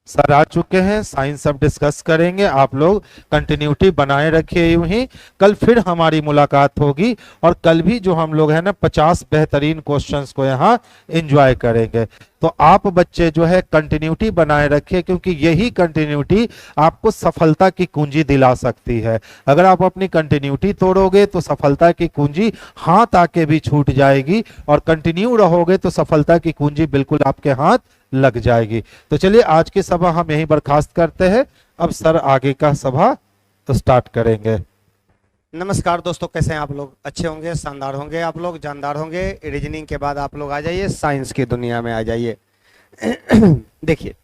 सर आ चुके हैं, साइंस अब डिस्कस करेंगे, आप लोग कंटिन्यूटी बनाए रखिए यूं ही। कल फिर हमारी मुलाकात होगी और कल भी जो हम लोग है ना 50 बेहतरीन क्वेश्चंस को यहाँ एंजॉय करेंगे। तो आप बच्चे जो है कंटिन्यूटी बनाए रखिए, क्योंकि यही कंटिन्यूटी आपको सफलता की कुंजी दिला सकती है। अगर आप अपनी कंटिन्यूटी तोड़ोगे तो सफलता की कुंजी हाथ आके भी छूट जाएगी, और कंटिन्यू रहोगे तो सफलता की कुंजी बिल्कुल आपके हाथ लग जाएगी। तो चलिए आज की सभा हम यहीं बर्खास्त करते हैं, अब सर आगे का सभा स्टार्ट करेंगे। नमस्कार दोस्तों, कैसे हैं आप लोग? अच्छे होंगे, शानदार होंगे, आप लोग जानदार होंगे। रीजनिंग के बाद आप लोग आ जाइए साइंस की दुनिया में आ जाइए। देखिए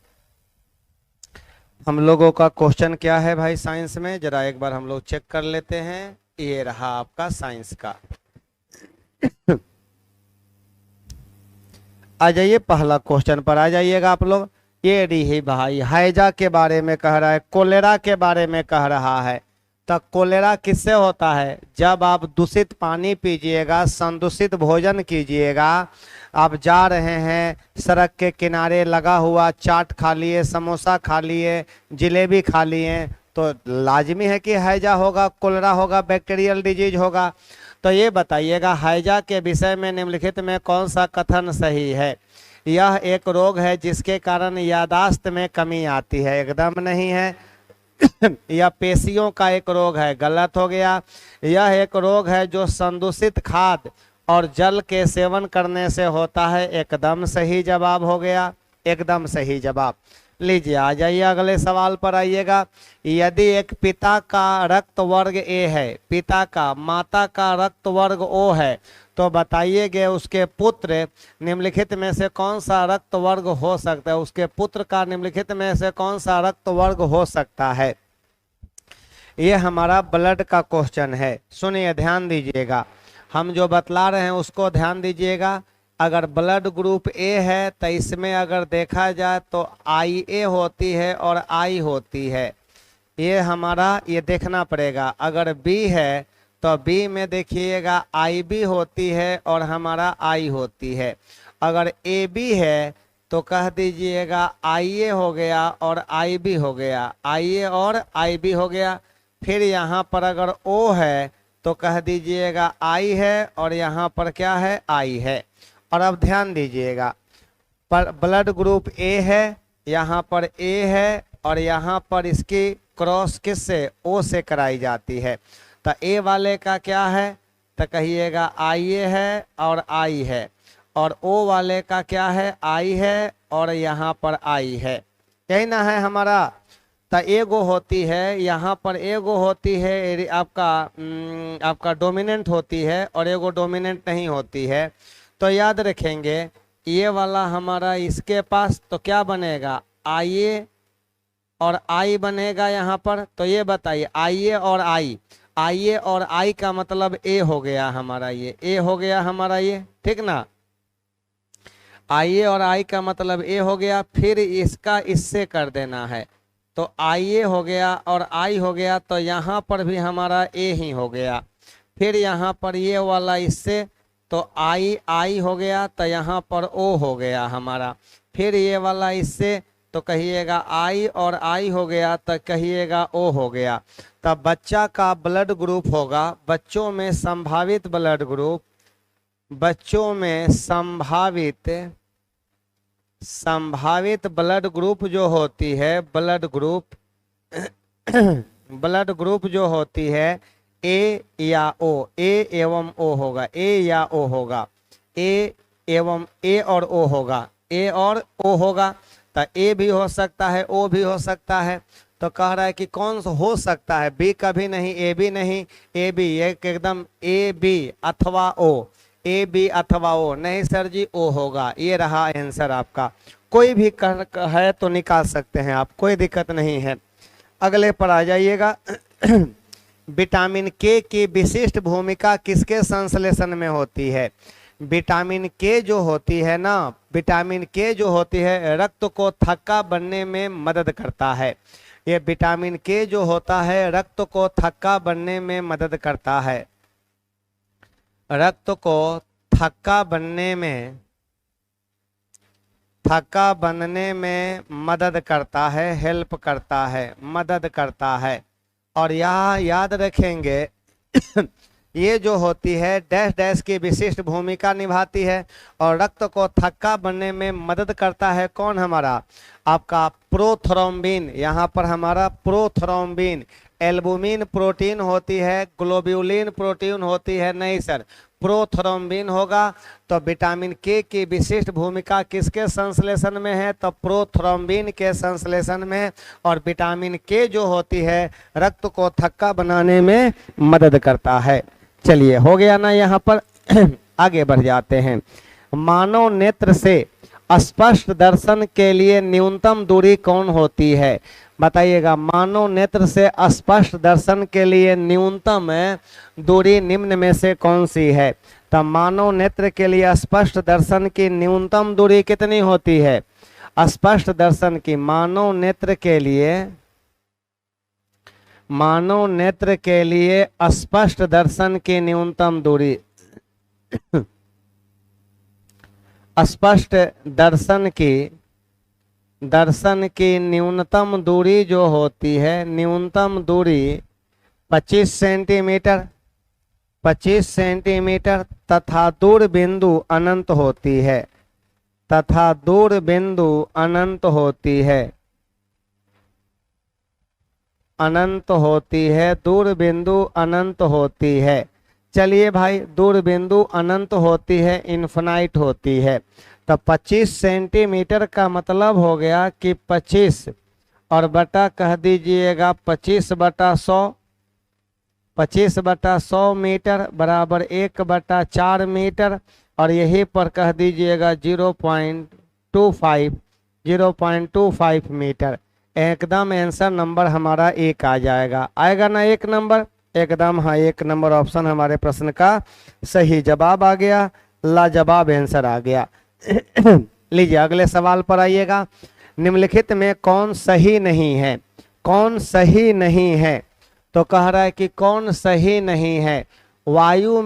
हम लोगों का क्वेश्चन क्या है भाई साइंस में, जरा एक बार हम लोग चेक कर लेते हैं। ये रहा आपका साइंस का। आ जाइए पहला क्वेश्चन पर आ जाइएगा आप लोग। ये रही भाई, हैजा के बारे में कह रहा है, कोलेरा के बारे में कह रहा है। तो कोलेरा किससे होता है? जब आप दूषित पानी पीजिएगा, संदूषित भोजन कीजिएगा, आप जा रहे हैं सड़क के किनारे लगा हुआ चाट खा लिए, समोसा खा लिए, जिलेबी खा लिए, तो लाजमी है कि हैजा होगा, कोलेरा होगा, बैक्टीरियल डिजीज होगा। तो ये बताइएगा हैजा के विषय में निम्नलिखित में कौन सा कथन सही है? यह एक रोग है जिसके कारण यादाश्त में कमी आती है, एकदम नहीं है। यह पेशियों का एक रोग है, गलत हो गया। यह एक रोग है जो संदूषित खाद्य और जल के सेवन करने से होता है, एकदम सही जवाब हो गया, एकदम सही जवाब। लीजिए आ जाइए अगले सवाल पर आइएगा। यदि एक पिता का रक्त वर्ग ए है, पिता का, माता का रक्त वर्ग ओ है, तो बताइए उसके पुत्र निम्नलिखित में से कौन सा रक्त वर्ग हो सकता है? उसके पुत्र का निम्नलिखित में से कौन सा रक्त वर्ग हो सकता है? ये हमारा ब्लड का क्वेश्चन है। सुनिए, ध्यान दीजिएगा, हम जो बतला रहे हैं उसको ध्यान दीजिएगा। अगर ब्लड ग्रुप ए है तो इसमें अगर देखा जाए तो IA होती है और I होती है, ये हमारा ये देखना पड़ेगा। अगर B है तो B में देखिएगा IB होती है और हमारा I होती है। अगर AB है तो कह दीजिएगा IA हो गया और IB हो गया, IA और IB हो गया। फिर यहाँ पर अगर O है तो कह दीजिएगा I है और यहाँ पर क्या है? I है। और अब ध्यान दीजिएगा, पर ब्लड ग्रुप ए है, यहाँ पर ए है और यहाँ पर इसकी क्रॉस किससे? ओ से कराई जाती है। तो ए वाले का क्या है? तो कहिएगा IA है और I है, और ओ वाले का क्या है? I है और यहाँ पर I है। यही ना है हमारा। तो एगो होती है, यहाँ पर एगो होती है आपका डोमिनेंट होती है और एगो डोमिनेंट नहीं होती है। तो याद रखेंगे ये वाला हमारा इसके पास तो क्या बनेगा? IA और I बनेगा यहाँ पर। तो ये बताइए IA और I, IA और I का मतलब A हो गया हमारा, ये A हो गया हमारा, ये ठीक ना। IA और I का मतलब A हो गया, फिर इसका इससे कर देना है, तो IA हो गया और I हो गया, तो यहाँ पर भी हमारा A ही हो गया। फिर यहाँ पर ये वाला इससे, तो I हो गया, तो यहाँ पर O हो गया हमारा। फिर ये वाला इससे, तो कहिएगा I और I हो गया, तो कहिएगा O हो गया। तब बच्चा का ब्लड ग्रुप होगा, बच्चों में संभावित ब्लड ग्रुप, बच्चों में संभावित ब्लड ग्रुप जो होती है, ब्लड ग्रुप जो होती है A या O, A एवं O होगा, A या O होगा, A एवं A और O होगा, A और O होगा। तो A भी हो सकता है, O भी हो सकता है। तो कह रहा है कि कौन सा हो सकता है? B कभी नहीं, A भी नहीं, A भी एकदम A B अथवा O, ए बी अथवा ओ? नहीं सर जी ओ होगा। ये रहा आंसर आपका। कोई भी है तो निकाल सकते हैं आप, कोई दिक्कत नहीं है। अगले पर आ जाइएगा। विटामिन के की विशिष्ट भूमिका किसके संश्लेषण में होती है? विटामिन के जो होती है ना, विटामिन के जो होती है रक्त को थक्का बनने में मदद करता है। ये विटामिन के जो होता है रक्त को थक्का बनने में मदद करता है। रक्त को थक्का बनने में मदद करता है, हेल्प करता है, मदद करता है। और यहाँ याद रखेंगे ये जो होती है डैश डैश की विशिष्ट भूमिका निभाती है और रक्त को थक्का बनने में मदद करता है। कौन? हमारा आपका प्रोथ्रोम्बिन। यहाँ पर हमारा प्रोथ्रोम्बिन। एल्बुमिन प्रोटीन होती है, ग्लोब्यूलिन प्रोटीन होती है? नहीं सर, प्रोथ्रोम्बिन होगा। तो विटामिन के की विशिष्ट भूमिका किसके संश्लेषण में है? तो प्रोथ्रोम्बिन के संश्लेषण में। और विटामिन के जो होती है रक्त को थक्का बनाने में मदद करता है। चलिए हो गया ना यहाँ पर। आगे बढ़ जाते हैं। मानव नेत्र से स्पष्ट दर्शन के लिए न्यूनतम दूरी कौन होती है? बताइएगा। मानव नेत्र से स्पष्ट दर्शन के लिए न्यूनतम दूरी निम्न में से कौन सी है? तो मानव नेत्र के लिए स्पष्ट दर्शन की न्यूनतम दूरी कितनी होती है? स्पष्ट दर्शन की मानव नेत्र के लिए स्पष्ट दर्शन की न्यूनतम दूरी स्पष्ट दर्शन की न्यूनतम दूरी जो होती है, न्यूनतम दूरी 25 सेंटीमीटर तथा दूर बिंदु अनंत होती है। दूर बिंदु अनंत होती है। चलिए भाई, दूर बिंदु अनंत होती है, इन्फिनाइट होती है। तो 25 सेंटीमीटर का मतलब हो गया कि 25 और बटा कह दीजिएगा 25/100। 25/100 मीटर बराबर 1/4 मीटर। और यही पर कह दीजिएगा 0.25 मीटर। एकदम आंसर नंबर हमारा 1 आ जाएगा। आएगा ना 1 नंबर? एकदम हाँ, 1 नंबर ऑप्शन हमारे प्रश्न का सही जवाब आ गया। लाजवाब आंसर आ गया। लीजिए अगले सवाल पर आइएगा। निम्नलिखित में कौन सही नहीं है? कौन सही नहीं है? तो कह रहा है कि कौन सही नहीं है? वायु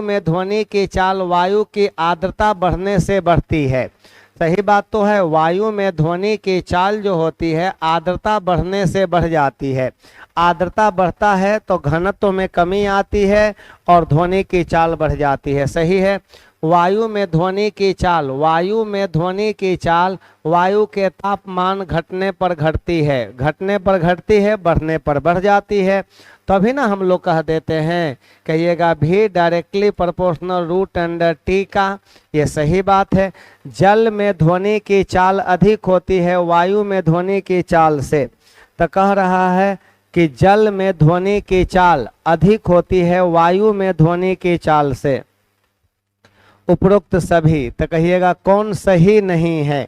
में ध्वनि की चाल वायु की आर्द्रता बढ़ने से बढ़ती है। सही बात तो है। वायु में ध्वनि की चाल जो होती है आर्द्रता बढ़ने से बढ़ जाती है। आर्द्रता बढ़ता है तो घनत्व में कमी आती है और ध्वनि की चाल बढ़ जाती है। सही है। वायु में ध्वनि की चाल वायु के तापमान घटने पर घटती है, बढ़ने पर बढ़ जाती है। तभी ना हम लोग कह देते हैं, कहिएगा भी directly proportional root under T का। ये सही बात है। जल में ध्वनि की चाल अधिक होती है वायु में ध्वनि की चाल से। तो कह रहा है कि जल में ध्वनि की चाल अधिक होती है वायु में ध्वनि की चाल से। उपरोक्त सभी, तो कहिएगा कौन सही नहीं है?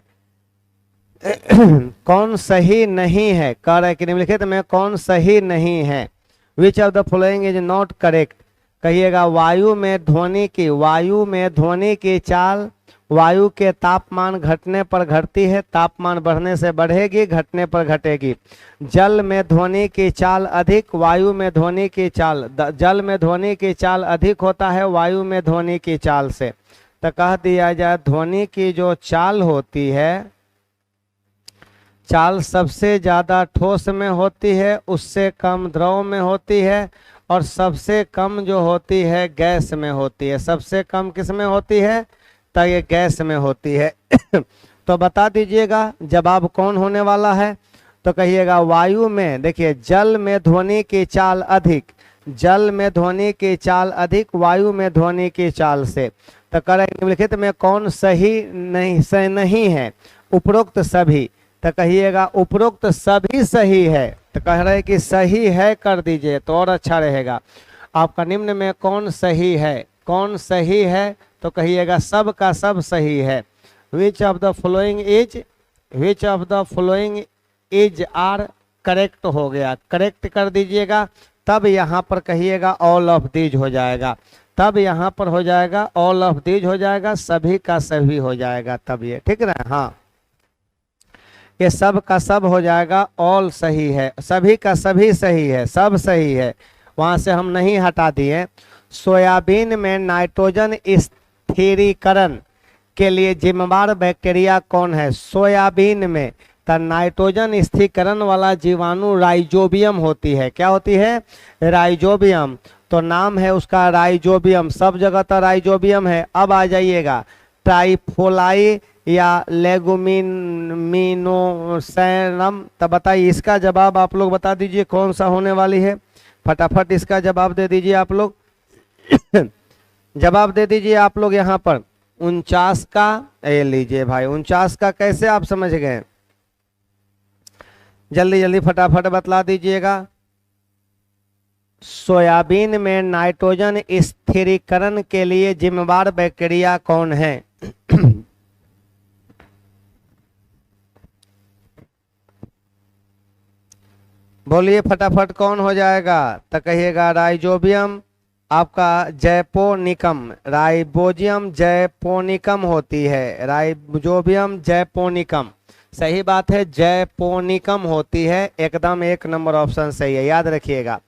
कौन सही नहीं है? कह रहा है कि निम्नलिखित में कौन सही नहीं है? Which of the following is not correct? कहिएगा वायु में ध्वनि की चाल वायु के तापमान घटने पर घटती है, तापमान बढ़ने से बढ़ेगी, घटने पर घटेगी। जल में ध्वनि की चाल अधिक, वायु में ध्वनि की चाल, जल में ध्वनि की चाल अधिक होता है वायु में ध्वनि की चाल से। तो कह दिया जाए ध्वनि की जो चाल होती है, चाल सबसे ज़्यादा ठोस में होती है, उससे कम द्रव में होती है और सबसे कम जो होती है गैस में होती है। सबसे कम किस में होती है? तो ये गैस में होती है। तो बता दीजिएगा जवाब कौन होने वाला है? तो कहिएगा वायु में, देखिए जल में ध्वनि की चाल अधिक, वायु में ध्वनि की चाल से। तो कह रहे निम्नलिखित में कौन सही नहीं है? उपरोक्त सभी। तो कहिएगा उपरोक्त सभी सही है। तो कह रहे कि सही है कर दीजिए तो और अच्छा रहेगा। आपका निम्न में कौन सही है? कौन सही है, तो कहिएगा सब का सब सही है। Which of the following is are correct हो गया, करेक्ट कर दीजिएगा, तब यहाँ पर कहिएगा ऑल ऑफ दीज हो जाएगा, तब यहाँ पर हो जाएगा ऑल ऑफ दीज हो जाएगा, सभी का सभी हो जाएगा, तब ये ठीक ना। हाँ, ये सब का सब हो जाएगा, ऑल सही है, सभी का सभी सही है, सब सही है, वहाँ से हम नहीं हटा दिए। सोयाबीन में नाइट्रोजन स्थिरीकरण के लिए जिम्मेदार बैक्टीरिया कौन है? सोयाबीन में तो नाइट्रोजन स्थिरीकरण वाला जीवाणु राइजोबियम होती है। क्या होती है? राइजोबियम। तो नाम है उसका राइजोबियम, सब जगह तो राइजोबियम है। अब आ जाइएगा ट्राइफोलाई या लेगुमिनोसैरम, तो बताइए इसका जवाब आप लोग बता दीजिए कौन सा होने वाली है। फटाफट इसका जवाब दे दीजिए आप लोग जवाब दे दीजिए आप लोग यहाँ पर 49 का। ये लीजिए भाई 49 का कैसे आप समझ गए? जल्दी जल्दी फटाफट बतला दीजिएगा। सोयाबीन में नाइट्रोजन स्थिरीकरण के लिए जिम्मेदार बैक्टीरिया कौन है? बोलिए फटाफट कौन हो जाएगा? तो कहिएगा राइजोबियम, आपका जैपोनिकम, राइबोजियम जैपोनिकम होती है, राइजोबियम जैपोनिकम, सही बात है, जैपोनिकम होती है, एकदम एक नंबर ऑप्शन सही है, याद रखिएगा।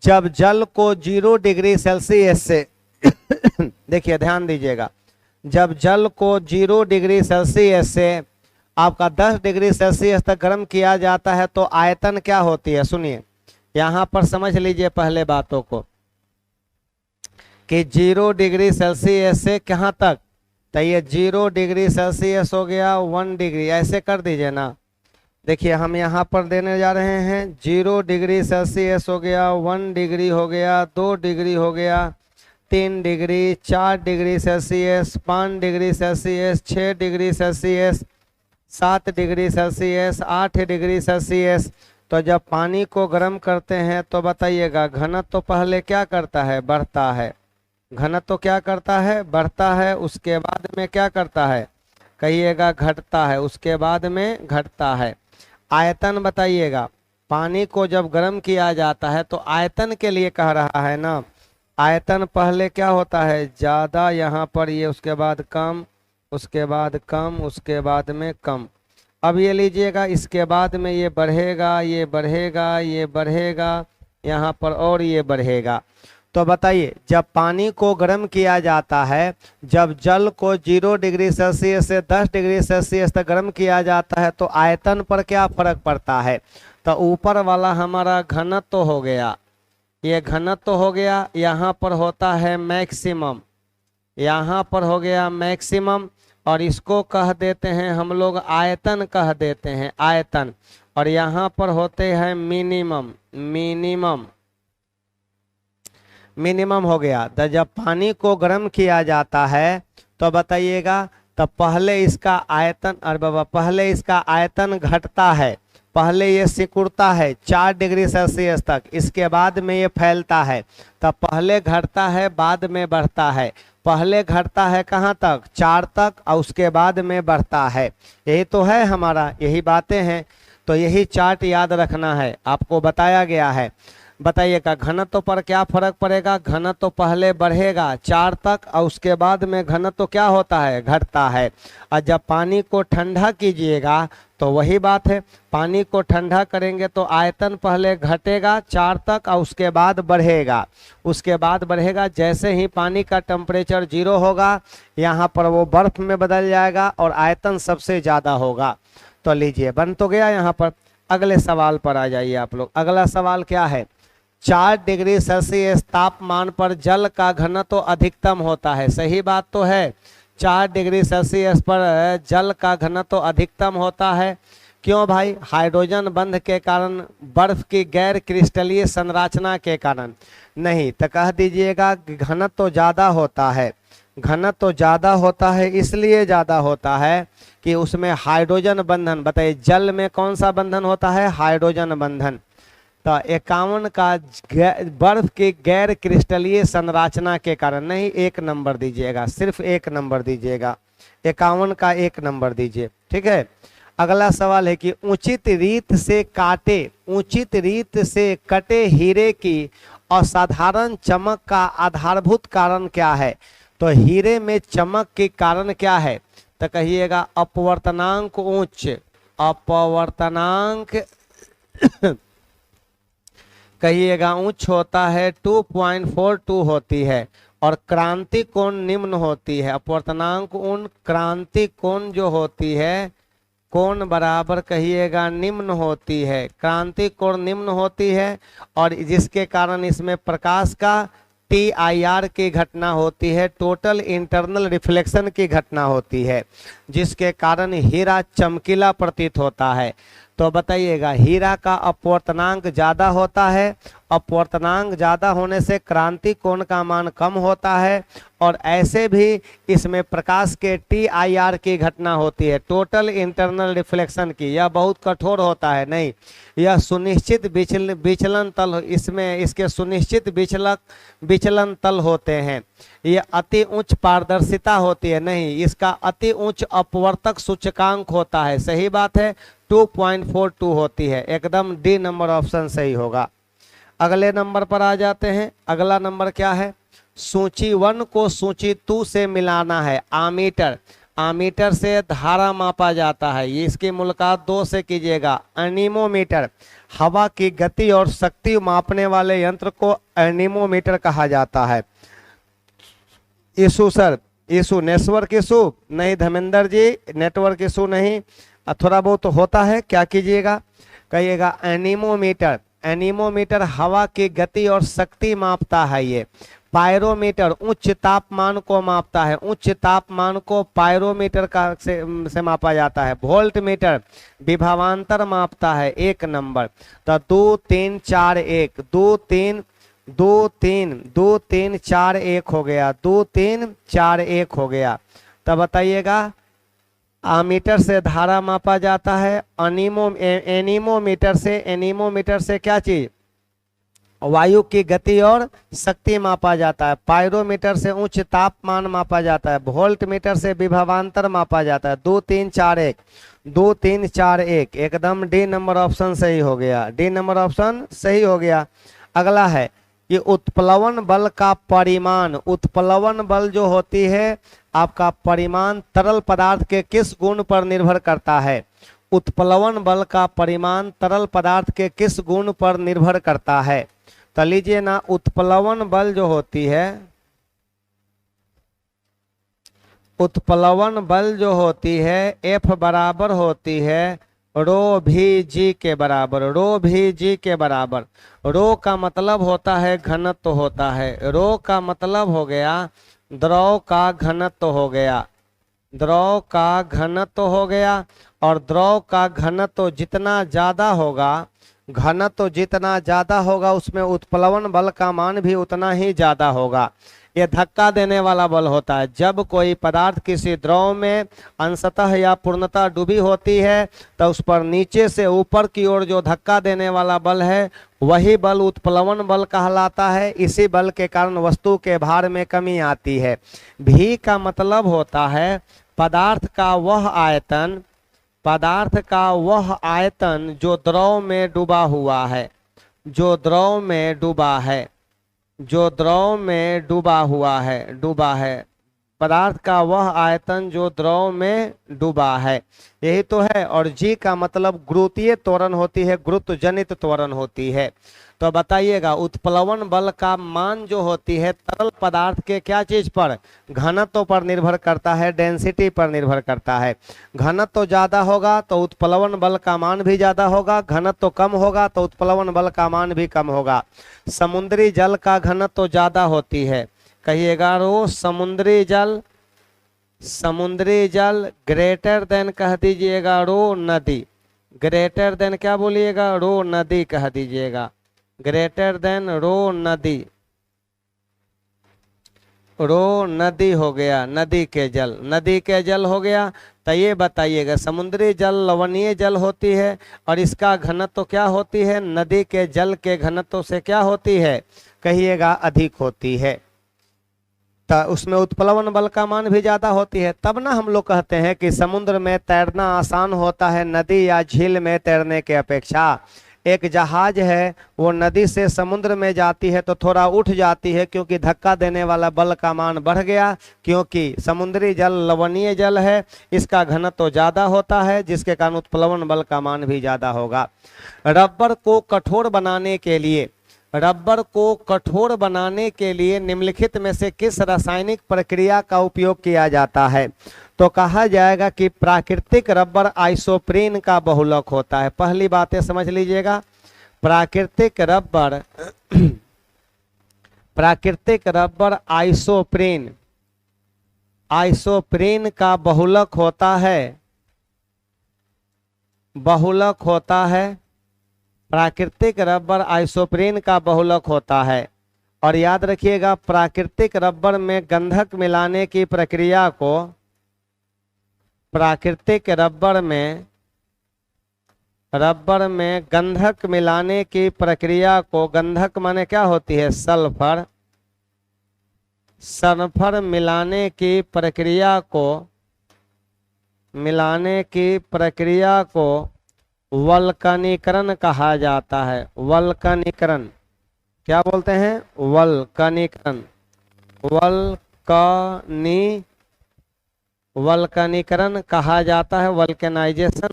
जब जल को 0 डिग्री सेल्सियस से देखिए ध्यान दीजिएगा, जब जल को 0 डिग्री सेल्सियस से आपका 10 डिग्री सेल्सियस तक गर्म किया जाता है तो आयतन क्या होती है? सुनिए यहाँ पर समझ लीजिए पहले बातों को कि 0 डिग्री सेल्सियस से कहाँ तक, तो ये 0 डिग्री सेल्सियस हो गया 1 डिग्री, ऐसे कर दीजिए ना। देखिए हम यहाँ पर देने जा रहे हैं 0 डिग्री सेल्सियस हो गया, 1 डिग्री हो गया, 2 डिग्री हो गया, 3 degree, 4 degree Celsius, 5 degree Celsius, 6 degree Celsius, 7 degree Celsius, 8 degree Celsius. तो जब पानी को गर्म करते हैं तो बताइएगा घनत्व तो पहले क्या करता है? बढ़ता है। घनत्व तो क्या करता है? बढ़ता है। उसके बाद में क्या करता है? कहिएगा घटता है। उसके बाद में घटता है। आयतन बताइएगा, पानी को जब गर्म किया जाता है तो आयतन के लिए कह रहा है ना, आयतन पहले क्या होता है? ज़्यादा, यहाँ पर ये, उसके बाद कम, उसके बाद कम, उसके बाद में कम। अब ये लीजिएगा, इसके बाद में ये बढ़ेगा, ये बढ़ेगा, ये बढ़ेगा, यहाँ पर और ये बढ़ेगा। तो बताइए जब पानी को गर्म किया जाता है, जब जल को 0 डिग्री सेल्सियस से 10 डिग्री सेल्सियस तक गर्म किया जाता है तो आयतन पर क्या फर्क पड़ता है? तो ऊपर वाला हमारा घनत्व हो गया, ये घनत्व हो गया, यहाँ पर होता है मैक्सिमम, यहाँ पर हो गया मैक्सिमम, और इसको कह देते हैं हम लोग आयतन कह देते हैं, आयतन। और यहाँ पर होते हैं मिनिमम, मिनिमम, मिनिमम हो गया। तो जब पानी को गर्म किया जाता है तो बताइएगा, तो पहले इसका आयतन, अरे बाबा, पहले इसका आयतन घटता है, पहले ये सिकुड़ता है 4 डिग्री सेल्सियस तक, इसके बाद में ये फैलता है। तब पहले घटता है बाद में बढ़ता है, पहले घटता है कहाँ तक? 4 तक, और उसके बाद में बढ़ता है। यही तो है हमारा, यही बातें हैं। तो यही चार्ट याद रखना है, आपको बताया गया है। बताइएगा घनत्व पर क्या फर्क पड़ेगा? घनत्व पहले बढ़ेगा 4 तक, और उसके बाद में घनत्व क्या होता है? घटता है। और जब पानी को ठंडा कीजिएगा तो वही बात है, पानी को ठंडा करेंगे तो आयतन पहले घटेगा 4 तक और उसके बाद बढ़ेगा, उसके बाद बढ़ेगा। जैसे ही पानी का टेम्परेचर 0 होगा, यहाँ पर वो बर्फ में बदल जाएगा और आयतन सबसे ज़्यादा होगा। तो लीजिए बन तो गया। यहाँ पर अगले सवाल पर आ जाइए आप लोग। अगला सवाल क्या है? 4 डिग्री सेल्सियस तापमान पर जल का घनत्व अधिकतम होता है। सही बात तो है, 4 डिग्री सेल्सियस पर जल का घनत्व अधिकतम होता है। क्यों भाई? हाइड्रोजन बंध के कारण, बर्फ की गैर क्रिस्टलीय संरचना के कारण नहीं। तो कह दीजिएगा घनत्व ज़्यादा होता है, घनत्व ज़्यादा होता है, इसलिए ज़्यादा होता है कि उसमें हाइड्रोजन बंधन। बताइए जल में कौन सा बंधन होता है? हाइड्रोजन बंधन। तो 51 का बर्फ की गैर क्रिस्टलीय संरचना के कारण, नहीं 1 नंबर दीजिएगा, सिर्फ 1 नंबर दीजिएगा, 51 का 1 नंबर दीजिए, ठीक है। अगला सवाल है कि उचित रीत से कटे हीरे की असाधारण चमक का आधारभूत कारण क्या है। तो हीरे में चमक के कारण क्या है, तो कहिएगा अपवर्तनांक उच्च, अपवर्तनांक कहिएगा उच्च होता है 2.42 होती है, और क्रांति कोण निम्न होती है। अपवर्तनांक उन क्रांति कोण जो होती है, कोण बराबर कहिएगा निम्न होती है, क्रांति कोण निम्न होती है, और जिसके कारण इसमें प्रकाश का TIR की घटना होती है, टोटल इंटरनल रिफ्लेक्शन की घटना होती है, जिसके कारण हीरा चमकीला प्रतीत होता है। तो बताइएगा हीरा का अपवर्तनांक ज़्यादा होता है, अपवर्तनांक ज़्यादा होने से क्रांति कोण का मान कम होता है, और ऐसे भी इसमें प्रकाश के TIR की घटना होती है, टोटल इंटरनल रिफ्लेक्शन की। यह बहुत कठोर होता है, नहीं यह सुनिश्चित विचलन तल, इसमें इसके सुनिश्चित विचलन तल होते हैं। यह अति उच्च पारदर्शिता होती है, नहीं इसका अति उच्च अपवर्तक सूचकांक होता है। सही बात है, 2.42 होती है, एकदम डी नंबर ऑप्शन सही होगा। अगले नंबर पर आ जाते हैं। अगला नंबर क्या है, सूची 1 को सूची 2 से मिलाना है। आमीटर, आमीटर से धारा मापा जाता है, ये इसकी मुलाकात 2 से कीजिएगा। एनीमोमीटर, हवा की गति और शक्ति मापने वाले यंत्र को एनीमोमीटर कहा जाता है। Issue sir, issue network issue नहीं, धर्मेंद्र जी नेटवर्क इशू नहीं, थोड़ा बहुत तो होता है, क्या कीजिएगा, कहिएगा एनीमोमीटर। एनीमोमीटर हवा की गति और शक्ति मापता है। ये पायरोमीटर उच्च तापमान को मापता है, उच्च तापमान को पायरोमीटर का से मापा जाता है। वोल्ट मीटर विभवांतर मापता है, 1 नंबर। तो 2 3 4 1 2 3 2 3 2 3 4 1 हो गया, 2 3 4 1 हो गया। तब बताइएगा आमीटर से धारा मापा जाता है, एनीमोमीटर से क्या चीज, वायु की गति और शक्ति मापा जाता है। पायरोमीटर से उच्च तापमान मापा जाता है। वोल्ट मीटर से विभवांतर मापा जाता है। 2 3 4 1 2 3 4 1 एकदम डी नंबर ऑप्शन सही हो गया, डी नंबर ऑप्शन सही हो गया। अगला है कि उत्प्लवन बल का परिमाण, उत्प्लवन बल जो होती है आपका परिमाण तरल पदार्थ के किस गुण पर निर्भर करता है। उत्प्लवन बल का परिमाण तरल पदार्थ के किस गुण पर निर्भर करता है। तो लीजिए ना, उत्प्लवन बल जो होती है, उत्प्लवन बल जो होती है F बराबर होती है रो भी जी के बराबर, रो भी जी के बराबर। रो का मतलब होता है घनत्व होता है, रो का मतलब हो गया द्रव का घनत्व हो गया, द्रव का घनत्व हो गया। और द्रव का घनत्व जितना ज़्यादा होगा, घनत्व जितना ज़्यादा होगा उसमें उत्प्लवन बल का मान भी उतना ही ज़्यादा होगा। ये धक्का देने वाला बल होता है। जब कोई पदार्थ किसी द्रव में अंशतः या पूर्णतः डूबी होती है तो उस पर नीचे से ऊपर की ओर जो धक्का देने वाला बल है वही बल उत्प्लवन बल कहलाता है। इसी बल के कारण वस्तु के भार में कमी आती है। भी का मतलब होता है पदार्थ का वह आयतन, पदार्थ का वह आयतन जो द्रव में डूबा हुआ है, जो द्रव में डूबा है, जो द्रव में डूबा हुआ है, डूबा है, पदार्थ का वह आयतन जो द्रव में डूबा है, यही तो है। और जी का मतलब गुरुत्वीय त्वरण होती है, गुरुत्व जनित त्वरण होती है। तो बताइएगा उत्प्लवन बल का मान जो होती है तरल पदार्थ के क्या चीज पर, घनत्व पर निर्भर करता है, डेंसिटी पर निर्भर करता है। घनत्व ज्यादा होगा तो उत्प्लवन बल का मान भी ज्यादा होगा, घनत्व कम होगा तो उत्प्लवन बल का मान भी कम होगा। समुद्री जल का घनत्व ज्यादा होती है, कहिएगा रो समुद्री जल, समुद्री जल ग्रेटर देन कह दीजिएगा रो नदी, ग्रेटर देन क्या बोलिएगा रो नदी कह दीजिएगा, ग्रेटर देन रो नदी। रो नदी हो गया, नदी के जल, नदी के जल हो गया। तो ये बताइएगा समुद्री जल लवणीय जल होती है और इसका घनत्व क्या होती है, नदी के जल के घनत्व से क्या होती है, कहिएगा अधिक होती है। तो उसमें उत्प्लवन बल का मान भी ज्यादा होती है। तब ना हम लोग कहते हैं कि समुद्र में तैरना आसान होता है नदी या झील में तैरने के अपेक्षा। एक जहाज है वो नदी से समुद्र में जाती है तो थोड़ा उठ जाती है क्योंकि धक्का देने वाला बल का मान बढ़ गया, क्योंकि समुद्री जल लवणीय जल है, इसका घनत्व ज्यादा होता है जिसके कारण उत्प्लवन बल का मान भी ज्यादा होगा। रबर को कठोर बनाने के लिए, रबर को कठोर बनाने के लिए निम्नलिखित में से किस रासायनिक प्रक्रिया का उपयोग किया जाता है, तो कहा जाएगा कि प्राकृतिक रबर आइसोप्रीन का बहुलक होता है। पहली बातें समझ लीजिएगा, प्राकृतिक रबर प्राकृतिक रबर आइसोप्रीन, आइसोप्रीन का बहुलक होता है, बहुलक होता है, प्राकृतिक रबर आइसोप्रीन का बहुलक होता है। और याद रखिएगा प्राकृतिक रबर में गंधक मिलाने की प्रक्रिया को, प्राकृतिक रबर में गंधक मिलाने की प्रक्रिया को, गंधक माने क्या होती है, सल्फर, सल्फर मिलाने की प्रक्रिया को, मिलाने की प्रक्रिया को वल्कनीकरण कहा जाता है। वल्कनीकरण, क्या बोलते हैं, वल्कनीकरण, वल्कनीकरण कहा जाता है, वल्केनाइजेशन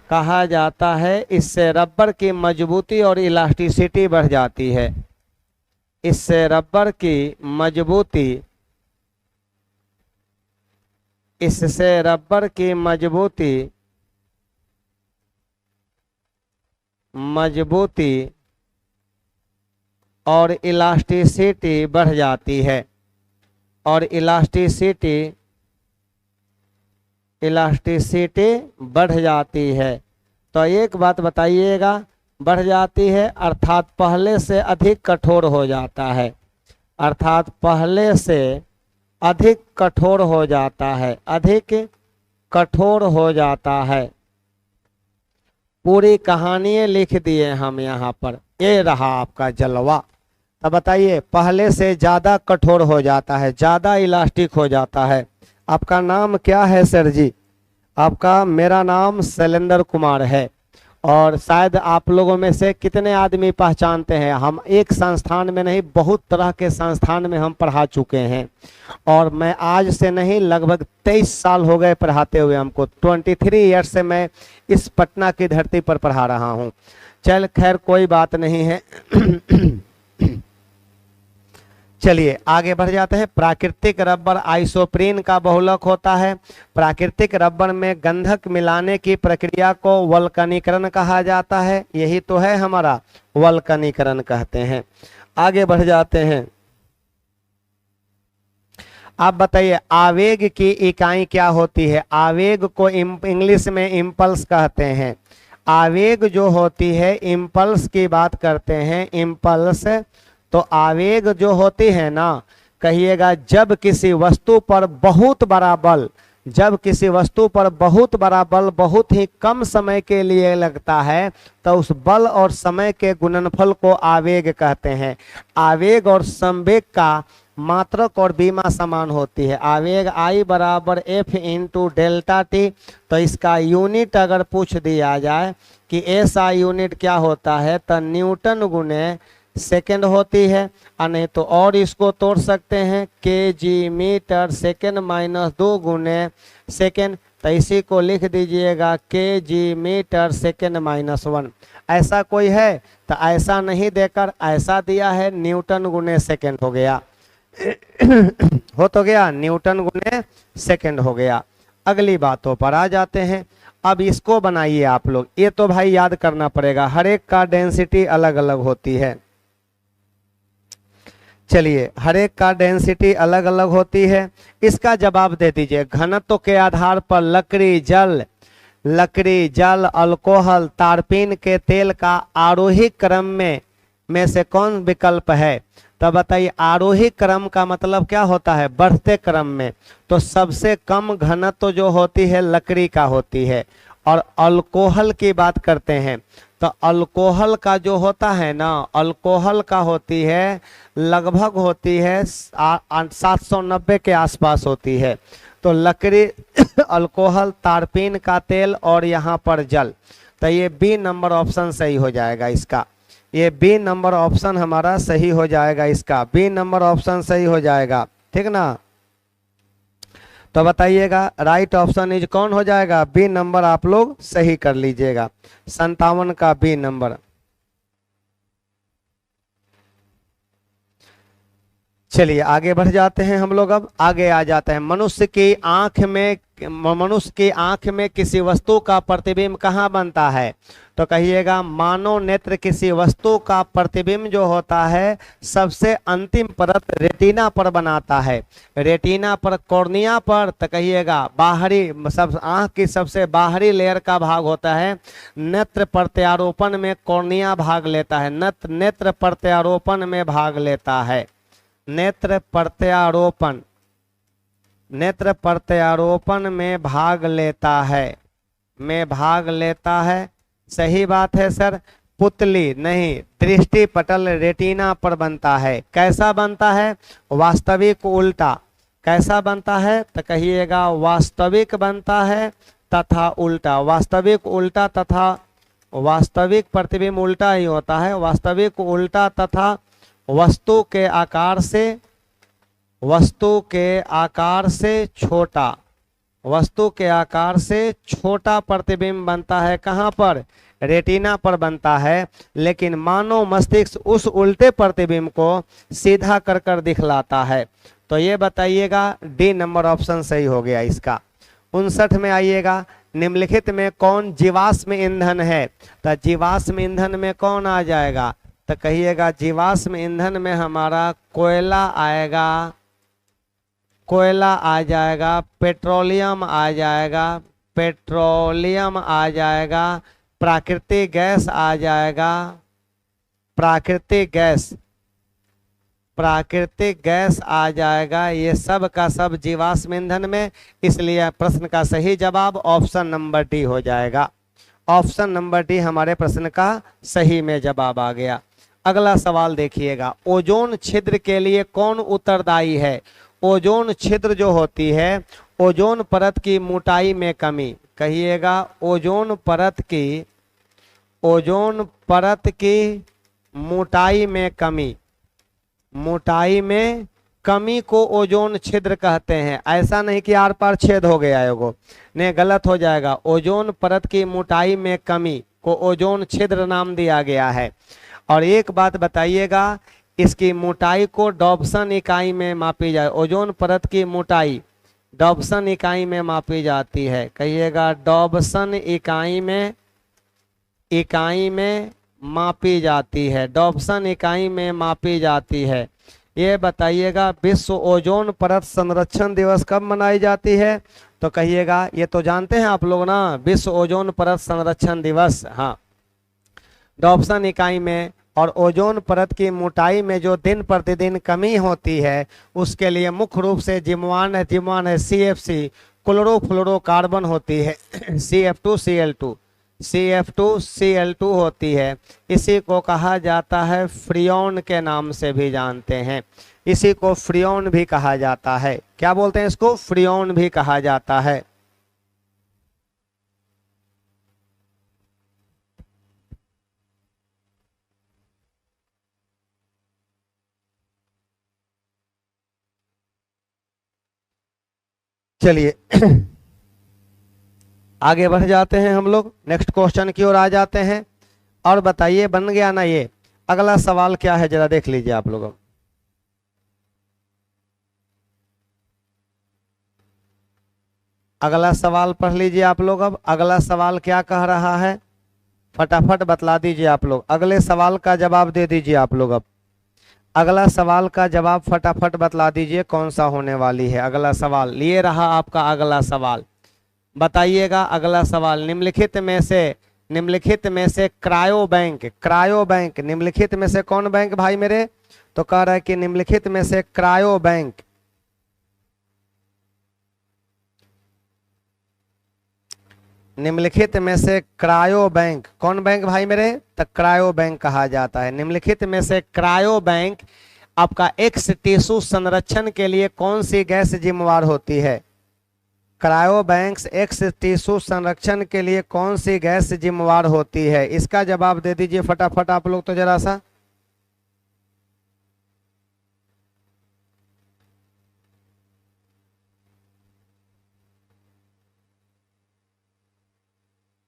कहा जाता है। इससे रबर की मजबूती और इलास्टिसिटी बढ़ जाती है, इससे रबर की मजबूती, इससे रबर की मजबूती और इलास्टिसिटी बढ़ जाती है, और इलास्टिसिटी बढ़ जाती है। तो एक बात बताइएगा, बढ़ जाती है अर्थात पहले से अधिक कठोर हो जाता है, अर्थात पहले से अधिक कठोर हो जाता है, अधिक कठोर हो जाता है। पूरी कहानी लिख दिए हम यहाँ पर, ये रहा आपका जलवा। अब बताइए पहले से ज़्यादा कठोर हो जाता है, ज़्यादा इलास्टिक हो जाता है। आपका नाम क्या है सर जी? आपका, मेरा नाम शैलेंद्र कुमार है। और शायद आप लोगों में से कितने आदमी पहचानते हैं, हम एक संस्थान में नहीं बहुत तरह के संस्थान में हम पढ़ा चुके हैं। और मैं आज से नहीं लगभग 23 साल हो गए पढ़ाते हुए हमको, 23 ईयर्स से मैं इस पटना की धरती पर पढ़ा रहा हूँ। चल खैर कोई बात नहीं है। चलिए आगे बढ़ जाते हैं। प्राकृतिक रबर आइसोप्रीन का बहुलक होता है। प्राकृतिक रबर में गंधक मिलाने की प्रक्रिया को वल्कनीकरण कहा जाता है। यही तो है हमारा, वल्कनीकरण कहते हैं। आगे बढ़ जाते हैं। आप बताइए आवेग की इकाई क्या होती है? आवेग को इंग्लिश में इम्पल्स कहते हैं। आवेग जो होती है, इम्पल्स की बात करते हैं, इम्पल्स। तो आवेग जो होती है ना, कहिएगा जब किसी वस्तु पर बहुत बड़ा बल, जब किसी वस्तु पर बहुत बड़ा बल बहुत ही कम समय के लिए लगता है तो उस बल और समय के गुणनफल को आवेग कहते हैं। आवेग और संवेग का मात्रक और बीमा समान होती है। आवेग I बराबर F इंटू डेल्टा टी। तो इसका यूनिट अगर पूछ दिया जाए कि SI यूनिट क्या होता है, तो न्यूटन गुने सेकेंड होती है। और नहीं तो और इसको तोड़ सकते हैं, kg मीटर सेकेंड माइनस 2 गुने सेकेंड। तो इसी को लिख दीजिएगा kg मीटर सेकेंड माइनस 1। ऐसा कोई है? तो ऐसा नहीं देकर ऐसा दिया है, न्यूटन गुने सेकेंड हो गया। हो तो गया, न्यूटन गुने सेकेंड हो गया। अगली बातों पर आ जाते हैं। अब इसको बनाइए आप लोग। ये तो भाई याद करना पड़ेगा, हर एक का डेंसिटी अलग अलग होती है। चलिए, हर एक का डेंसिटी अलग अलग होती है। इसका जवाब दे दीजिए। घनत्व के आधार पर लकड़ी, जल, अल्कोहल, तारपीन के तेल का आरोही क्रम में से कौन विकल्प है? तब बताइए आरोही क्रम का मतलब क्या होता है, बढ़ते क्रम में। तो सबसे कम घनत्व जो होती है लकड़ी का होती है। और अल्कोहल की बात करते हैं तो अल्कोहल का जो होता है ना, अल्कोहल का होती है लगभग होती है 790 के आसपास होती है। तो लकड़ी अल्कोहल, तारपीन का तेल और यहाँ पर जल। तो ये बी नंबर ऑप्शन सही हो जाएगा इसका। ये बी नंबर ऑप्शन हमारा सही हो जाएगा, इसका बी नंबर ऑप्शन सही हो जाएगा, ठीक ना। तो बताइएगा राइट ऑप्शन इज कौन हो जाएगा, बी नंबर आप लोग सही कर लीजिएगा, 57 का बी नंबर। चलिए आगे बढ़ जाते हैं हम लोग, अब आगे आ जाते हैं। मनुष्य की आंख में किसी वस्तु का प्रतिबिंब कहाँ बनता है। तो कहिएगा मानव नेत्र किसी वस्तु का प्रतिबिंब जो होता है सबसे अंतिम परत रेटिना पर बनाता है। रेटिना पर, कॉर्निया पर, तो कहिएगा बाहरी सब आंख की सबसे बाहरी लेयर का भाग होता है। नेत्र प्रत्यारोपण में कॉर्निया भाग लेता है, नेत्र प्रत्यारोपण में भाग लेता है। नेत्र प्रत्यारोपण में भाग लेता है, सही बात है सर। पुतली नहीं, दृष्टि पटल रेटिना पर बनता है। कैसा बनता है, वास्तविक उल्टा। कैसा बनता है तो कहिएगा वास्तविक बनता है तथा उल्टा। वास्तविक उल्टा तथा वास्तविक प्रतिबिंब उल्टा ही होता है। वास्तविक उल्टा तथा वस्तु के आकार से छोटा प्रतिबिंब बनता है। कहाँ पर, रेटिना पर बनता है। लेकिन मानव मस्तिष्क उस उल्टे प्रतिबिंब को सीधा कर दिखलाता है। तो ये बताइएगा डी नंबर ऑप्शन सही हो गया इसका। 59 में आइएगा, निम्नलिखित में कौन जीवाश्म ईंधन है। तो जीवाश्म ईंधन में कौन आ जाएगा, तो कहिएगा जीवाश्म ईंधन में हमारा कोयला आएगा, पेट्रोलियम आ जाएगा, प्राकृतिक गैस आ जाएगा, ये सब का सब जीवाश्म ईंधन में। इसलिए प्रश्न का सही जवाब ऑप्शन नंबर डी हो जाएगा। ऑप्शन नंबर डी हमारे प्रश्न का सही में जवाब आ गया। अगला सवाल देखिएगा, ओजोन छिद्र के लिए कौन उत्तरदायी है। ओजोन छिद्र जो होती है, ओजोन परत की मोटाई में कमी। कहिएगा ओजोन परत की मोटाई में कमी को ओजोन छिद्र कहते हैं। ऐसा नहीं कि आर पार छेद हो गया एगो, नहीं, गलत हो जाएगा। ओजोन परत की मोटाई में कमी को ओजोन छिद्र नाम दिया गया है। और एक बात बताइएगा, इसकी मोटाई को डॉप्सन इकाई में मापी जाए। ओजोन परत की मोटाई डॉप्सन इकाई में मापी जाती है। कहिएगा डॉप्सन इकाई में मापी जाती है। ये बताइएगा विश्व ओजोन परत संरक्षण दिवस कब मनाई जाती है। तो कहिएगा, ये तो जानते हैं आप लोग ना, विश्व ओजोन परत संरक्षण दिवस, हाँ, डॉप्सन इकाई में। और ओजोन परत की मोटाई में जो दिन प्रतिदिन कमी होती है उसके लिए मुख्य रूप से जिम्वान है CFC, क्लोरोफ्लोरोकार्बन होती है, CF2Cl2 होती है। इसी को कहा जाता है फ्रियोन के नाम से भी जानते हैं, इसी को फ्रियोन भी कहा जाता है। क्या बोलते हैं इसको, फ्रियोन भी कहा जाता है। चलिए आगे बढ़ जाते हैं हम लोग, नेक्स्ट क्वेश्चन की ओर आ जाते हैं। और बताइए बन गया ना ये। अगला सवाल क्या है जरा देख लीजिए आप लोग। अगला सवाल पढ़ लीजिए आप लोग। अब अगला सवाल क्या कह रहा है, फटाफट बतला दीजिए आप लोग। अगले सवाल का जवाब दे दीजिए आप लोग। अब अगला सवाल का जवाब फटाफट बतला दीजिए कौन सा होने वाली है। अगला सवाल ये रहा आपका अगला सवाल। बताइएगा अगला सवाल, निम्नलिखित में से निम्नलिखित में से क्रायो बैंक निम्नलिखित में से कौन बैंक भाई मेरे? तो कह रहा है कि निम्नलिखित में से क्रायो बैंक, निम्नलिखित में से क्रायो बैंक कौन बैंक भाई मेरे? तो क्रायो बैंक कहा जाता है। निम्नलिखित में से क्रायो बैंक आपका एक्स टिश्यू संरक्षण के लिए कौन सी गैस जिम्मेवार होती है? क्रायो बैंक्स एक्स टिश्यू संरक्षण के लिए कौन सी गैस जिम्मेवार होती है? इसका जवाब दे दीजिए फटाफट आप लोग तो जरा सा।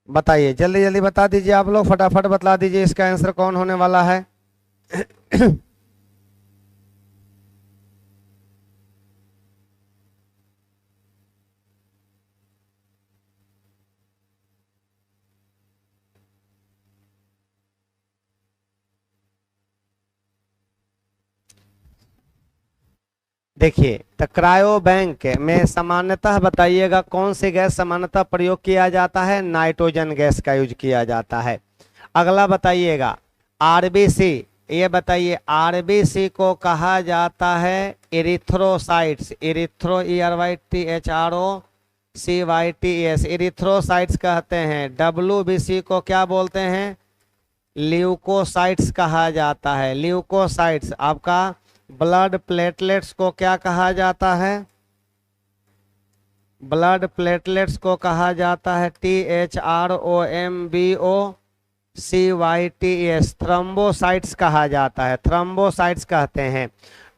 बताइए जल्दी जल्दी बता दीजिए आप लोग, फटाफट बता दीजिए इसका आंसर कौन होने वाला है। देखिए तो क्रायो बैंक में सामान्यतः बताइएगा कौन सी गैस सामान्यतः प्रयोग किया जाता है? नाइट्रोजन गैस का यूज किया जाता है। अगला बताइएगा आरबीसी, ये बताइए आरबीसी को कहा जाता है इरिथ्रोसाइट्स, इरिथ्रोसाइट्स इरिथ्रोसाइट्स कहते हैं। डब्ल्यूबीसी को क्या बोलते हैं? ल्यूकोसाइट्स कहा जाता है। ल्यूकोसाइट्स आपका ब्लड प्लेटलेट्स को क्या कहा जाता है? ब्लड प्लेटलेट्स को कहा जाता है THROMBOCYTS, थ्रोम्बोसाइट्स कहा जाता है, थ्रोम्बोसाइट्स कहते हैं।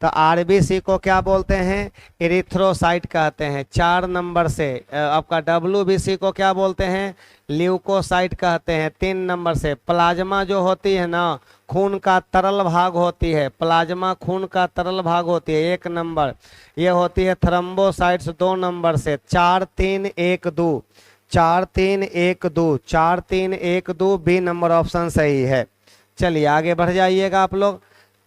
तो आरबीसी को क्या बोलते हैं? इरिथ्रोसाइट कहते हैं। 4 नंबर से आपका डब्ल्यूबीसी को क्या बोलते हैं? ल्यूकोसाइट कहते हैं। 3 नंबर से प्लाज्मा जो होती है ना, खून का तरल भाग होती है, प्लाज्मा खून का तरल भाग होती है, 1 नंबर ये होती है थ्रोम्बोसाइट्स। 2 नंबर से 4 3 1 2 4 3 1 2 4 3 1 2 बी नंबर ऑप्शन सही है। चलिए आगे बढ़ जाइएगा आप लोग।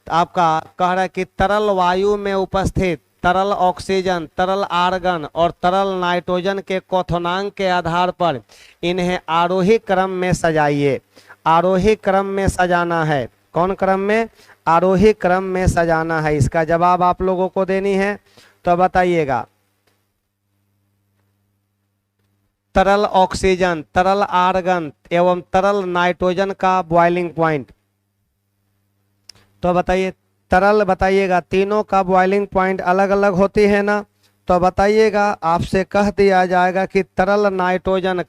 आपका कह रहा है कि तरल वायु में उपस्थित तरल ऑक्सीजन, तरल आर्गन और तरल नाइट्रोजन के क्वथनांक के आधार पर इन्हें आरोही क्रम में सजाइए। आरोही क्रम में सजाना है। कौन क्रम में? आरोही क्रम में सजाना है। इसका जवाब आप लोगों को देनी है तो बताइएगा। तरल ऑक्सीजन, तरल आर्गन एवं तरल नाइट्रोजन का बॉइलिंग पॉइंट, तो बताइए तरल बताइएगा, तीनों का बॉइलिंग पॉइंट अलग अलग होती है ना। तो बताइएगा आपसे कह दिया जाएगा कि तरल नाइट्रोजन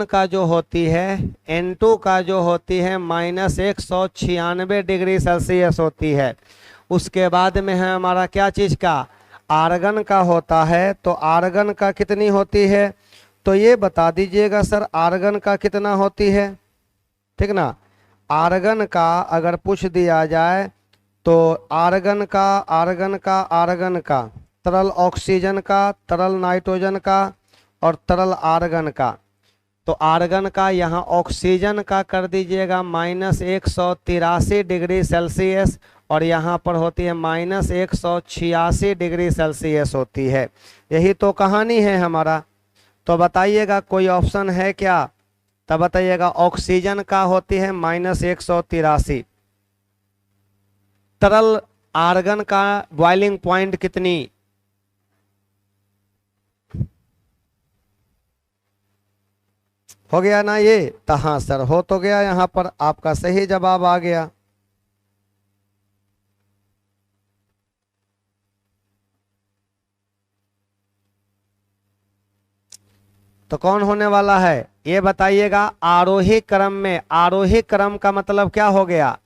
का जो होती है N2 का जो होती है -196 डिग्री सेल्सियस होती है। उसके बाद में है हमारा क्या चीज़ का? आर्गन का होता है। तो आर्गन का कितनी होती है? तो ये बता दीजिएगा सर आर्गन का कितना होती है, ठीक ना। आर्गन का अगर पूछ दिया जाए तो आर्गन का तरल ऑक्सीजन का, तरल नाइट्रोजन का और तरल आर्गन का। तो आर्गन का यहाँ ऑक्सीजन का कर दीजिएगा -183 डिग्री सेल्सियस और यहाँ पर होती है -186 डिग्री सेल्सियस होती है। यही तो कहानी है हमारा। तो बताइएगा कोई ऑप्शन है क्या? तब बताइएगा ऑक्सीजन का होती है -183। तरल आर्गन का बॉइलिंग पॉइंट कितनी? हो गया ना ये? तो हाँ सर हो तो गया, यहाँ पर आपका सही जवाब आ गया। तो कौन होने वाला है ये बताइएगा। आरोही क्रम में, आरोही क्रम का मतलब क्या हो गया?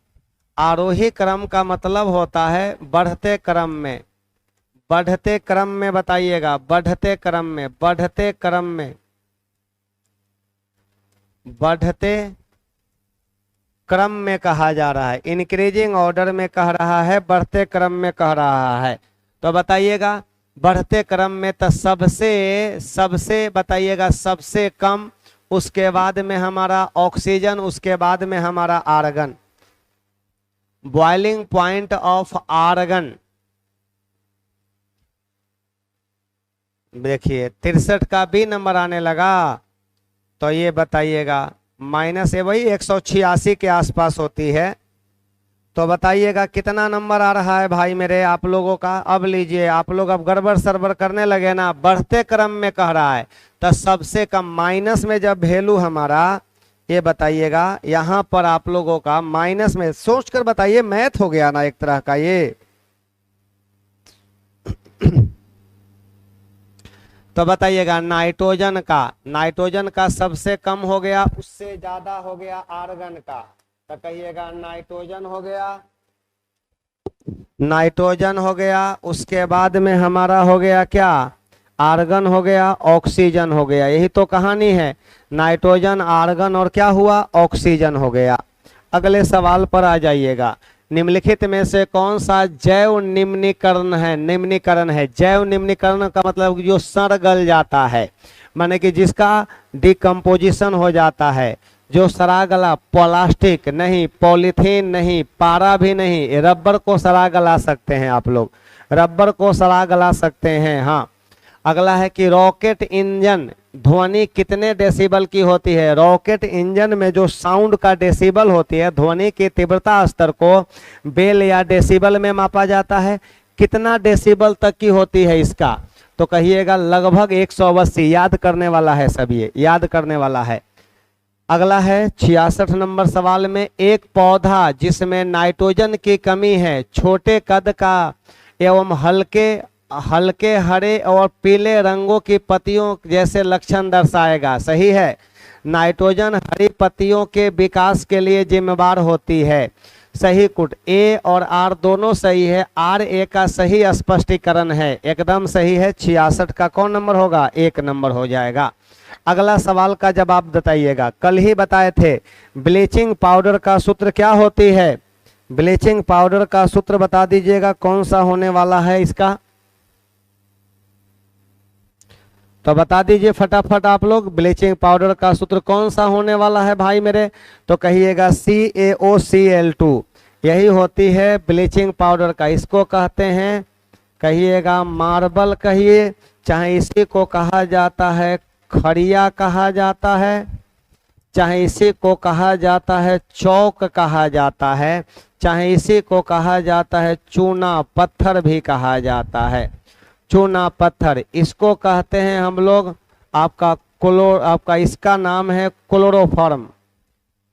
आरोही क्रम का मतलब होता है बढ़ते क्रम में, बढ़ते क्रम में बताइएगा, बढ़ते क्रम में, बढ़ते क्रम में, बढ़ते क्रम में कहा जा रहा है। इंक्रीजिंग ऑर्डर में कह रहा है, बढ़ते क्रम में कह रहा है। तो बताइएगा बढ़ते क्रम में तो सबसे बताइएगा सबसे कम, उसके बाद में हमारा ऑक्सीजन, उसके बाद में हमारा argon. Boiling point of argon देखिए 63 का बी नंबर आने लगा। तो ये बताइएगा माइनस ये वही 186 के आसपास होती है। तो बताइएगा कितना नंबर आ रहा है भाई मेरे आप लोगों का। अब लीजिए आप लोग अब गड़बड़ सरबड़ करने लगे ना, बढ़ते क्रम में कह रहा है तो सबसे कम माइनस में जब वैल्यू हमारा, ये बताइएगा यहाँ पर आप लोगों का माइनस में सोच कर बताइए, मैथ हो गया ना एक तरह का ये। तो बताइएगा नाइट्रोजन का सबसे कम हो गया, उससे ज्यादा हो गया आर्गन का। तो कहिएगा नाइट्रोजन हो गया, उसके बाद में हमारा हो गया क्या, आर्गन हो गया, ऑक्सीजन हो गया। यही तो कहानी है, नाइट्रोजन, आर्गन और क्या हुआ, ऑक्सीजन हो गया। अगले सवाल पर आ जाइएगा। निम्नलिखित में से कौन सा जैव निम्नीकरण है। जैव निम्नीकरण का मतलब जो सड़ गल जाता है, माने कि जिसका डिकम्पोजिशन हो जाता है, जो सड़ा गला, प्लास्टिक नहीं, पॉलीथीन नहीं, पारा भी नहीं, रबर को सड़ा गला सकते हैं आप लोग, रबर को सड़ा गला सकते हैं। हाँ, अगला है कि रॉकेट इंजन ध्वनि कितने डेसिबल की होती है। रॉकेट इंजन में जो साउंड का डेसिबल होती है, ध्वनि की तीव्रता स्तर को बेल या डेसिबल में मापा जाता है। कितना डेसिबल तक की होती है इसका, तो कहिएगा लगभग 180। याद करने वाला है सब, ये याद करने वाला है। अगला है 66 नंबर सवाल में, एक पौधा जिसमें नाइट्रोजन की कमी है, छोटे कद का एवं हल्के हरे और पीले रंगों की पत्तियों जैसे लक्षण दर्शाएगा। सही है, नाइट्रोजन हरी पत्तियों के विकास के लिए जिम्मेदार होती है। सही कुट, ए और आर दोनों सही है। आर ए का सही स्पष्टीकरण है, एकदम सही है। 66 का कौन नंबर होगा, 1 नंबर हो जाएगा। अगला सवाल का जवाब बताइएगा। कल ही बताए थे ब्लीचिंग पाउडर का सूत्र क्या होती है। ब्लीचिंग पाउडर का सूत्र बता दीजिएगा कौन सा होने वाला है इसका, तो बता दीजिए फटाफट आप लोग। ब्लीचिंग पाउडर का सूत्र कौन सा होने वाला है भाई मेरे, तो कहिएगा CaOCl2, यही होती है ब्लीचिंग पाउडर का। इसको कहते हैं, कहिएगा मार्बल कहिए, चाहे इसी को कहा जाता है खड़िया कहा जाता है, चाहे इसी को कहा जाता है चौक कहा जाता है, चाहे इसी को कहा जाता है चूना पत्थर भी कहा जाता है। चूना पत्थर इसको कहते हैं हम लोग, आपका इसका नाम है क्लोरोफॉर्म।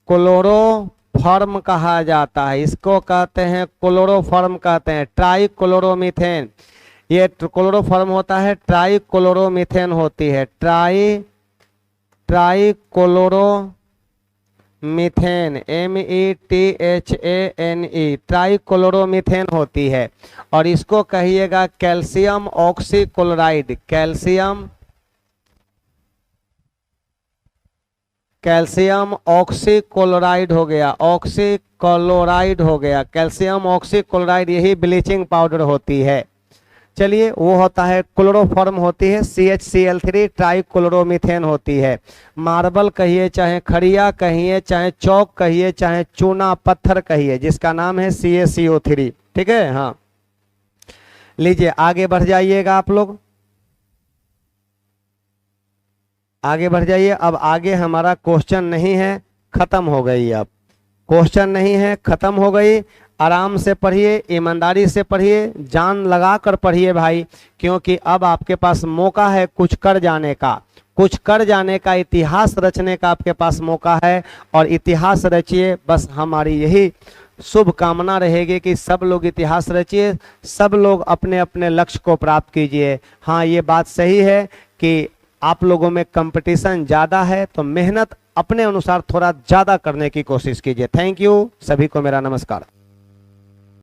क्लोरोफॉर्म कहा जाता है, इसको कहते हैं क्लोरोफॉर्म कहते हैं। ट्राइक्लोरोमीथेन, ये क्लोरोफॉर्म होता है, ट्राइक्लोरोमीथेन होती है। ट्राइक्लोरोमीथेन METHANE, ट्राइक्लोरोमीथेन होती है। और इसको कहिएगा कैल्शियम ऑक्सीक्लोराइड। कैल्शियम ऑक्सीक्लोराइड हो गया, ऑक्सीक्लोराइड हो गया, कैल्शियम ऑक्सीक्लोराइड, यही ब्लीचिंग पाउडर होती है। चलिए, वो होता है क्लोरोफॉर्म होती है, CHCl3, ट्राइक्लोरोमीथेन होती है। मार्बल कहिए, चाहे खड़िया कहिए, चाहे चौक कहिए, चाहे चूना पत्थर कहिए, जिसका नाम है CaCO3। ठीक है, हाँ। लीजिए आगे बढ़ जाइएगा आप लोग, आगे बढ़ जाइए। अब आगे हमारा क्वेश्चन नहीं है, खत्म हो गई। अब क्वेश्चन नहीं है, खत्म हो गई। आराम से पढ़िए, ईमानदारी से पढ़िए, जान लगा कर पढ़िए भाई, क्योंकि अब आपके पास मौका है कुछ कर जाने का, इतिहास रचने का आपके पास मौका है। और इतिहास रचिए, बस हमारी यही शुभ कामना रहेगी कि सब लोग इतिहास रचिए, सब लोग अपने अपने लक्ष्य को प्राप्त कीजिए। हाँ, ये बात सही है कि आप लोगों में कंपटीशन ज़्यादा है, तो मेहनत अपने अनुसार थोड़ा ज़्यादा करने की कोशिश कीजिए। थैंक यू, सभी को मेरा नमस्कार।